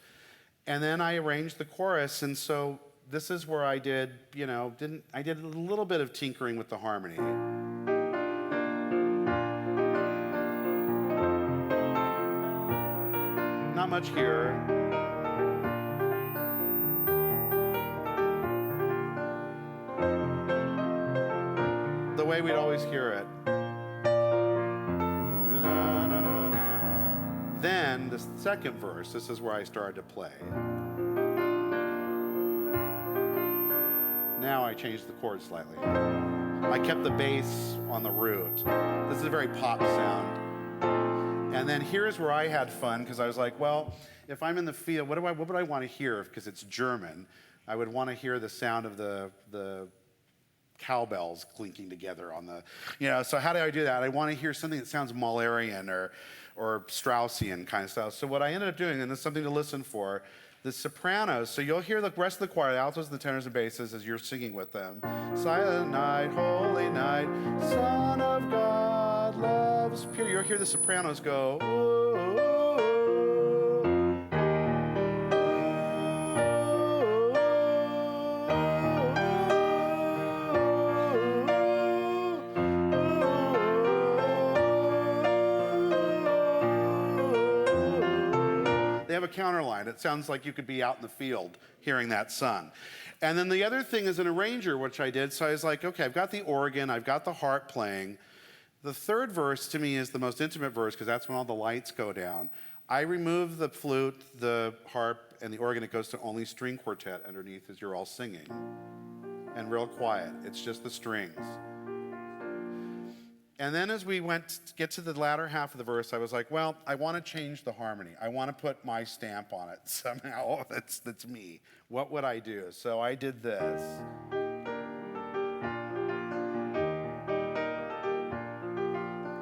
And then I arranged the chorus, and so this is where I did, I did a little bit of tinkering with the harmony. Not much here. The way we'd always hear it. Then the second verse, this is where I started to play. Now I changed the chord slightly. I kept the bass on the root. This is a very pop sound. And then here's where I had fun, because I was like, well, if I'm in the field, what would I want to hear? Because it's German. I would want to hear the sound of the cowbells clinking together on the, so how do I do that? I want to hear something that sounds Mahlerian or Straussian kind of stuff. So what I ended up doing, and this is something to listen for, the sopranos, so you'll hear the rest of the choir, the altos, the tenors, and basses as you're singing with them. Silent night, holy night, Son of God loves pure. You'll hear the sopranos go, "Ooh, ooh, They have a counter line. It sounds like you could be out in the field hearing that sung. And then the other thing is an arranger, which I did. So I was like, okay, I've got the organ, I've got the harp playing. The third verse to me is the most intimate verse because that's when all the lights go down. I remove the flute, the harp, and the organ. It goes to only string quartet underneath as you're all singing. And real quiet. It's just the strings. And then as we get to the latter half of the verse, I was like, well, I want to change the harmony. I want to put my stamp on it somehow. That's me. What would I do? So I did this.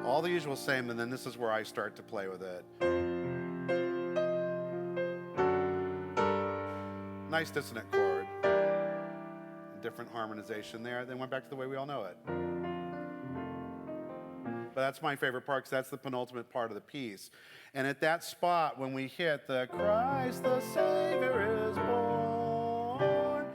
All the usual same, and then this is where I start to play with it. Nice dissonant chord. Different harmonization there. Then went back to the way we all know it. But that's my favorite part because that's the penultimate part of the piece. And at that spot, when we hit the Christ the Savior is born,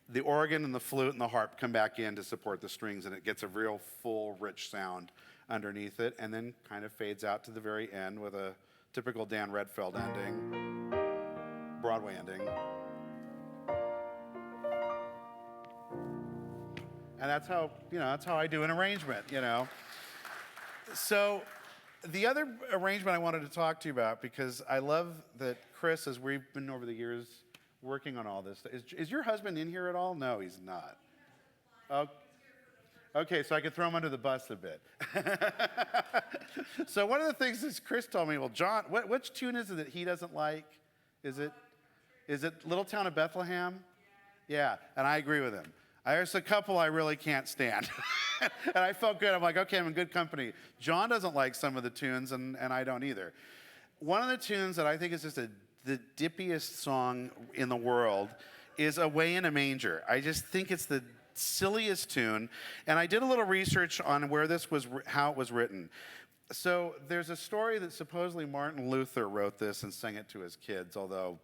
the organ and the flute and the harp come back in to support the strings, and it gets a real full, rich sound underneath it, and then kind of fades out to the very end with a typical Dan Redfeld ending, Broadway ending. And that's how I do an arrangement, So the other arrangement I wanted to talk to you about, because I love that Chris, as we've been over the years working on all this, is your husband in here at all? No, he's not. Oh, okay, so I could throw him under the bus a bit. So one of the things is Chris told me, well, John, which tune is it that he doesn't like? Is it Little Town of Bethlehem? Yeah, and I agree with him. There's a couple I really can't stand. And I felt good. I'm like, okay, I'm in good company. John doesn't like some of the tunes, and I don't either. One of the tunes that I think is just the dippiest song in the world is Away in a Manger. I just think it's the silliest tune. And I did a little research on how it was written. So there's a story that supposedly Martin Luther wrote this and sang it to his kids, although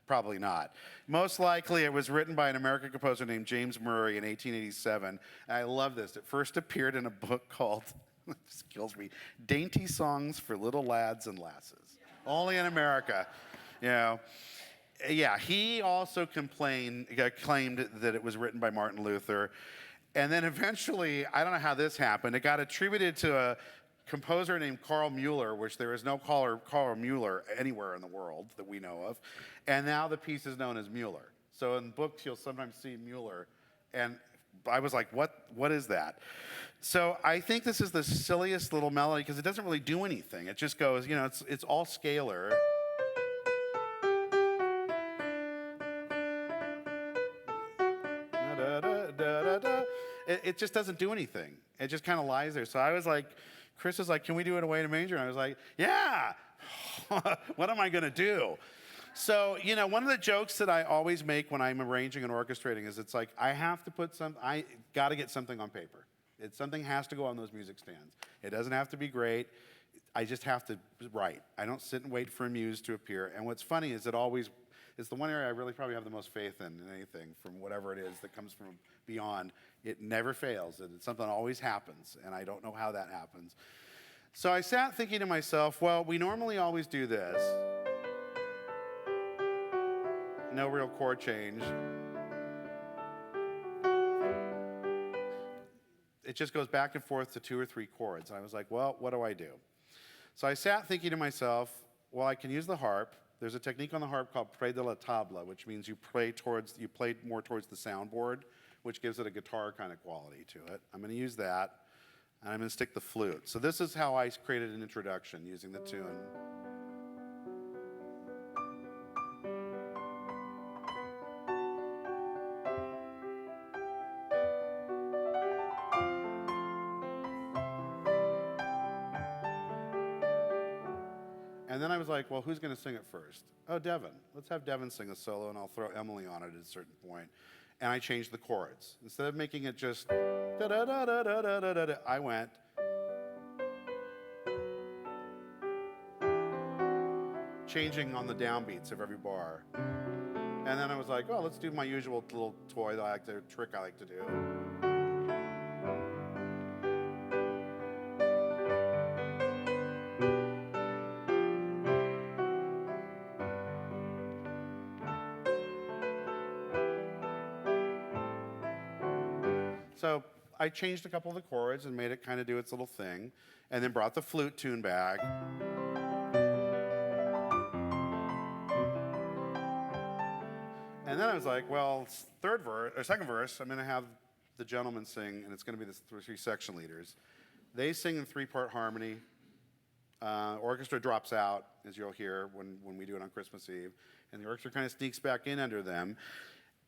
probably not. Most likely it was written by an American composer named James Murray in 1887. And I love this. It first appeared in a book called, this kills me, Dainty Songs for Little Lads and Lasses. Only in America. Yeah, he also claimed that it was written by Martin Luther. And then eventually, I don't know how this happened, it got attributed to a composer named Carl Mueller, which there is no Carl Mueller anywhere in the world that we know of. And now the piece is known as Mueller. So in books, you'll sometimes see Mueller. And I was like, what is that? So I think this is the silliest little melody because it doesn't really do anything. It just goes, it's all scalar. It just doesn't do anything. It just kind of lies there. So I was like, Chris was like, can we do it Away in a Manger? And I was like, yeah. What am I going to do? So, one of the jokes that I always make when I'm arranging and orchestrating is it's like, I got to get something on paper. Something has to go on those music stands. It doesn't have to be great. I just have to write. I don't sit and wait for a muse to appear. And what's funny is it's the one area I really probably have the most faith in anything from whatever it is that comes from beyond. It never fails. Something always happens, and I don't know how that happens. So I sat thinking to myself, well, we normally always do this. No real chord change. It just goes back and forth to 2 or 3 chords. And I was like, well, what do I do? So I sat thinking to myself, well, I can use the harp. There's a technique on the harp called près de la table, which means you play more towards the soundboard, which gives it a guitar kind of quality to it. I'm going to use that. And I'm going to stick the flute. So this is how I created an introduction using the tune. And then I was like, well, who's going to sing it first? Oh, Devin. Let's have Devin sing a solo, and I'll throw Emily on it at a certain point. And I changed the chords. Instead of making it just da-da-da-da-da-da-da-da, I went changing on the downbeats of every bar. And then I was like, oh, let's do my usual little trick I like to do. So I changed a couple of the chords and made it kind of do its little thing, and then brought the flute tune back. And then I was like, well, second verse, I'm going to have the gentlemen sing, and it's going to be the three section leaders. They sing in three-part harmony. Orchestra drops out, as you'll hear when we do it on Christmas Eve, and the orchestra kind of sneaks back in under them.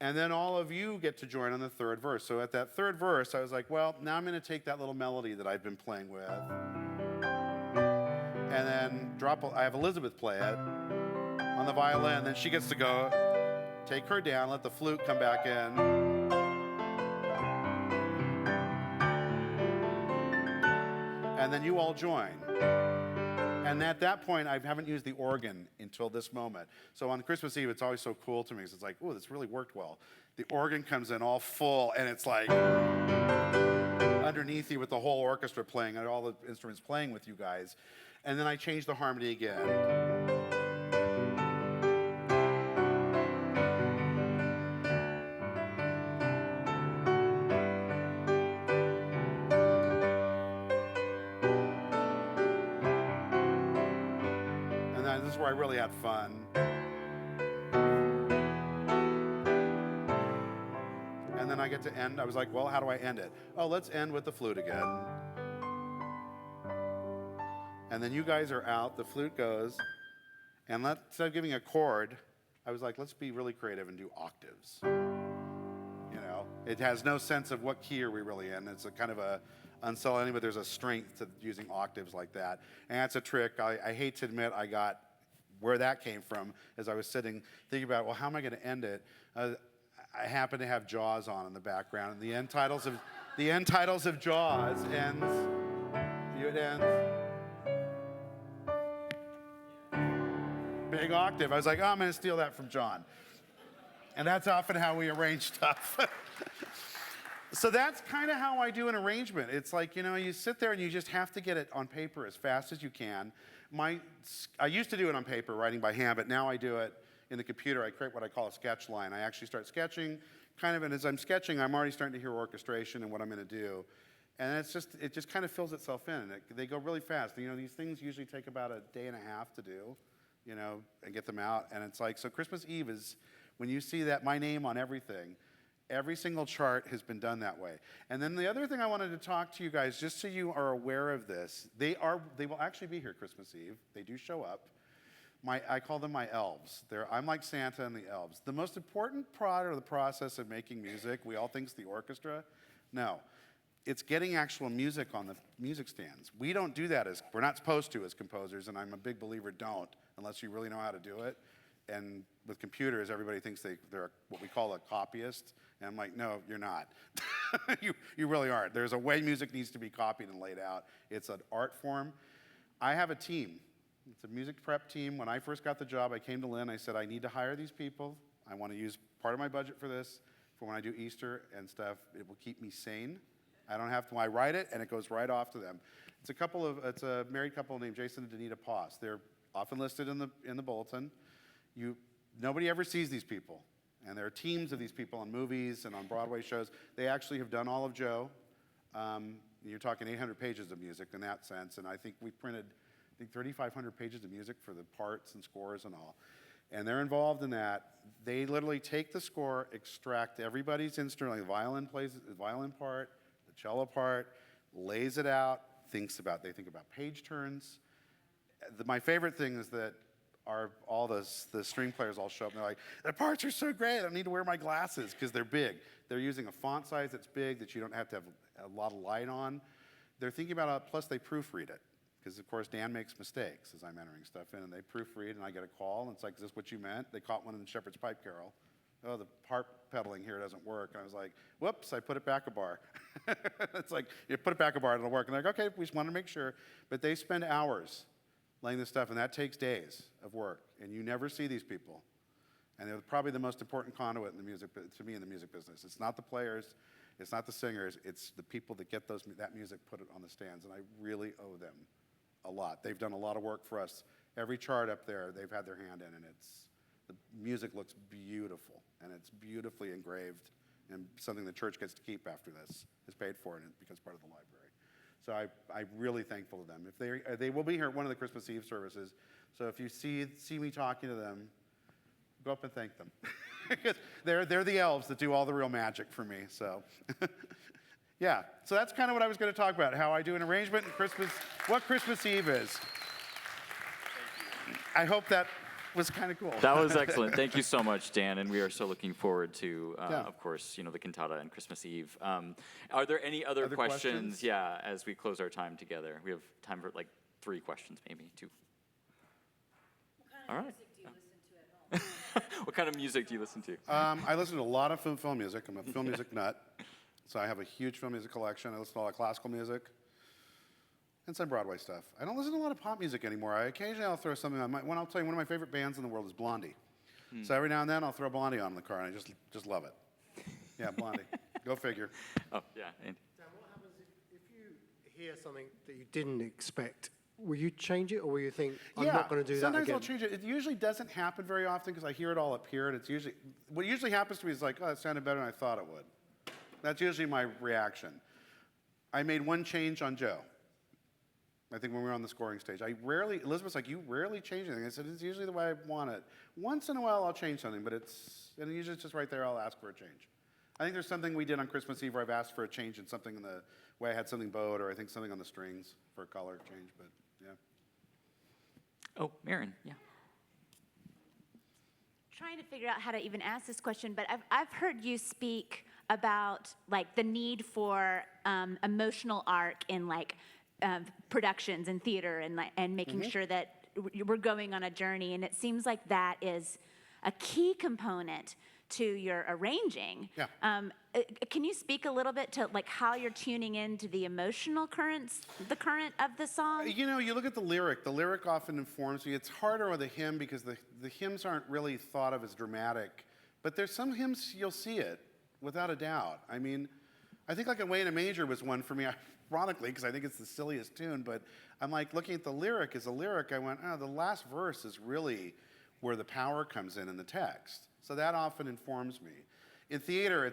And then all of you get to join on the third verse. So at that third verse, I was like, well, now I'm going to take that little melody that I've been playing with, and then I have Elizabeth play it on the violin. Then she gets to go, take her down, let the flute come back in. And then you all join. And at that point, I haven't used the organ until this moment. So on Christmas Eve, it's always so cool to me, because it's like, oh, this really worked well. The organ comes in all full, and it's like underneath you with the whole orchestra playing, and all the instruments playing with you guys. And then I changed the harmony again. This is where I really had fun. And then I get to end. I was like, well, how do I end it? Oh, let's end with the flute again. And then you guys are out. The flute goes. And instead of giving a chord, I was like, let's be really creative and do octaves. You know, it has no sense of what key are we really in. It's a kind of a unsettling, but there's a strength to using octaves like that. And that's a trick. I hate to admit I got where that came from as I was sitting thinking about, well, how am I going to end it? I happen to have Jaws on in the background, and the end titles of Jaws ends. It ends. Big octave. I was like, oh, I'm going to steal that from John. And that's often how we arrange stuff. So that's kind of how I do an arrangement. It's like, you sit there and you just have to get it on paper as fast as you can. I used to do it on paper, writing by hand, but now I do it in the computer. I create what I call a sketch line. I actually start sketching, and as I'm sketching, I'm already starting to hear orchestration and what I'm going to do. And it just kind of fills itself in. And they go really fast. These things usually take about a day and a half to do, and get them out. And it's like, so Christmas Eve is, when you see that, my name on everything, every single chart has been done that way. And then the other thing I wanted to talk to you guys, just so you are aware of this, they will actually be here Christmas Eve. They do show up. I call them my elves. I'm like Santa and the elves. The most important part of the process of making music, we all think it's the orchestra. No, it's getting actual music on the music stands. We don't do that we're not supposed to as composers, and I'm a big believer don't, unless you really know how to do it. And with computers, everybody thinks they're what we call a copyist. And I'm like, no, you're not. You really aren't. There's a way music needs to be copied and laid out. It's an art form. I have a team. It's a music prep team. When I first got the job, I came to Lynn. I said, I need to hire these people. I want to use part of my budget for this, for when I do Easter and stuff. It will keep me sane. I don't have to, I write it, and it goes right off to them. It's a married couple named Jason and Danita Poss. They're often listed in the bulletin. Nobody ever sees these people. And there are teams of these people on movies and on Broadway shows. They actually have done all of Joe. You're talking 800 pages of music in that sense. And I think we printed 3,500 pages of music for the parts and scores and all. And they're involved in that. They literally take the score, extract everybody's instrument. Like the violin plays the violin part, the cello part. lays it out, they think about page turns. My favorite thing is that all the string players all show up and they're like, the parts are so great, I don't need to wear my glasses because they're big. They're using a font size that's big that you don't have to have a lot of light on. They're thinking about it, plus they proofread it. Because, of course, Dan makes mistakes as I'm entering stuff in, and they proofread, and I get a call, and it's like, is this what you meant? They caught one in the Shepherd's Pipe Carol. Oh, the harp pedaling here doesn't work. And I was like, whoops, I put it back a bar. It's like, you put it back a bar, it'll work. And they're like, okay, we just want to make sure. But they spend hours laying this stuff, and that takes days of work. And you never see these people. And they're probably the most important conduit in the music, to me, in the music business. It's not the players, it's not the singers, it's the people that get that music, put it on the stands. And I really owe them a lot. They've done a lot of work for us. Every chart up there, they've had their hand in, and the music looks beautiful, and it's beautifully engraved, and something the church gets to keep after this is paid for, and it becomes part of the library. So I'm really thankful to them. If they will be here at one of the Christmas Eve services, so if you see me talking to them, go up and thank them. Because they're the elves that do all the real magic for me. So. Yeah, so that's kind of what I was going to talk about, how I do an arrangement in Christmas, what Christmas Eve is. I hope that was kind of cool. That was excellent. Thank you so much, Dan, and we are so looking forward to, of course, the cantata and Christmas Eve. Are there any other questions? Yeah, as we close our time together. We have time for like 3 questions, maybe 2. All right. What kind of music do you listen to? I listen to a lot of film music. I'm a film music nut. So I have a huge film music collection. I listen to a lot of classical music and some Broadway stuff. I don't listen to a lot of pop music anymore. Occasionally I'll throw something on. I'll tell you, one of my favorite bands in the world is Blondie. So every now and then I'll throw Blondie on in the car, and I just love it. Yeah, Blondie. Go figure. Oh, yeah. Andy. Dan, what happens if you hear something that you didn't expect? Will you change it, or will you think, I'm not going to do that again? Sometimes I'll change it. It usually doesn't happen very often because I hear it all up here, and what usually happens to me is like, oh, that sounded better than I thought it would. That's usually my reaction. I made one change on Joe. I think when we were on the scoring stage. Elizabeth's like, you rarely change anything. I said, it's usually the way I want it. Once in a while I'll change something, but and usually it's just right there, I'll ask for a change. I think there's something we did on Christmas Eve where I've asked for a change in something in the way I had something bowed, or I think something on the strings for a color change, but yeah. Oh, Marin, yeah. Trying to figure out how to even ask this question, but I've heard you speak about like the need for emotional arc in like productions and theater and making sure that we're going on a journey, and it seems like that is a key component to your arranging. Yeah. Can you speak a little bit to like how you're tuning into the emotional current of the song? You look at the lyric. The lyric often informs me. It's harder with a hymn because the hymns aren't really thought of as dramatic. But there's some hymns you'll see it, without a doubt. I mean, I think like Away in a Manger was one for me, ironically, because I think it's the silliest tune. But I'm like, looking at the lyric as a lyric, I went, oh, the last verse is really where the power comes in the text. So that often informs me. In theater,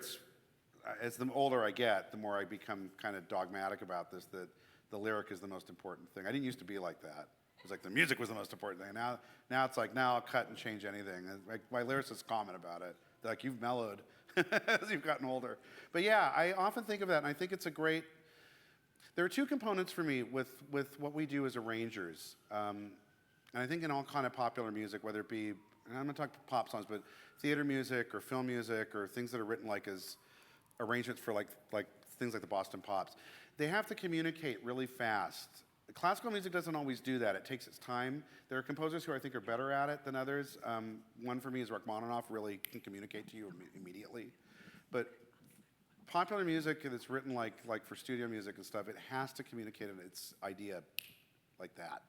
as the older I get, the more I become kind of dogmatic about this, that the lyric is the most important thing. I didn't used to be like that. It was like the music was the most important thing. Now it's like, now I'll cut and change anything. And my lyricists comment about it. They're like, you've mellowed as you've gotten older. But yeah, I often think of that, and I think it's a great, there are 2 components for me with what we do as arrangers. And I think in all kind of popular music, whether it be, and I'm going to talk pop songs, but theater music or film music or things that are written like as arrangements for like things like the Boston Pops, they have to communicate really fast. Classical music doesn't always do that. It takes its time. There are composers who I think are better at it than others. One for me is Rachmaninoff, really can communicate to you immediately. But popular music that's written like for studio music and stuff, it has to communicate its idea like that.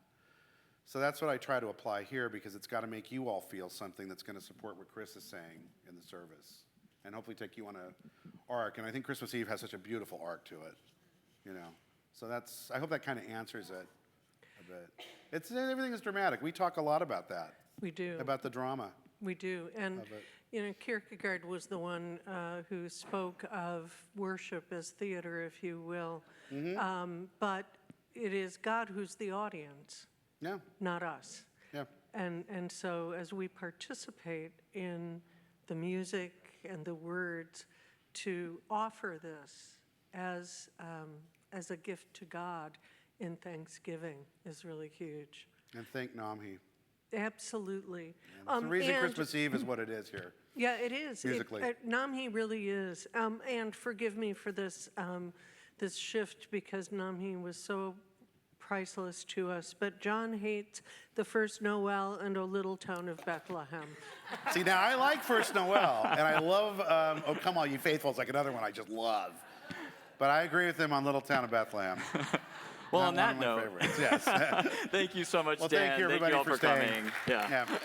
So that's what I try to apply here, because it's got to make you all feel something that's going to support what Chris is saying in the service, and hopefully take you on a arc. And I think Christmas Eve has such a beautiful arc to it, So I hope that kind of answers it a bit. Everything is dramatic. We talk a lot about that. We do. About the drama. We do. And, Kierkegaard was the one who spoke of worship as theater, if you will. But it is God who's the audience. Yeah. Not us. Yeah. And so as we participate in the music and the words, to offer this as as a gift to God in Thanksgiving is really huge. And thank Namhi. Absolutely. It's the reason And- Christmas Eve is what it is here. Yeah, it is. Musically. Namhi really is. And forgive me for this, this shift because Namhi was so priceless to us. But John hates the first Noel and O Little Town of Bethlehem. See, now I like First Noel, and I love Oh Come All You Faithful. It's like another one I just love. But I agree with him on Little Town of Bethlehem. Well, Not on that one of my note, favorites, yes. thank you so much, Well, Dan. thank you, everybody, all for for staying. coming. Yeah. Yeah.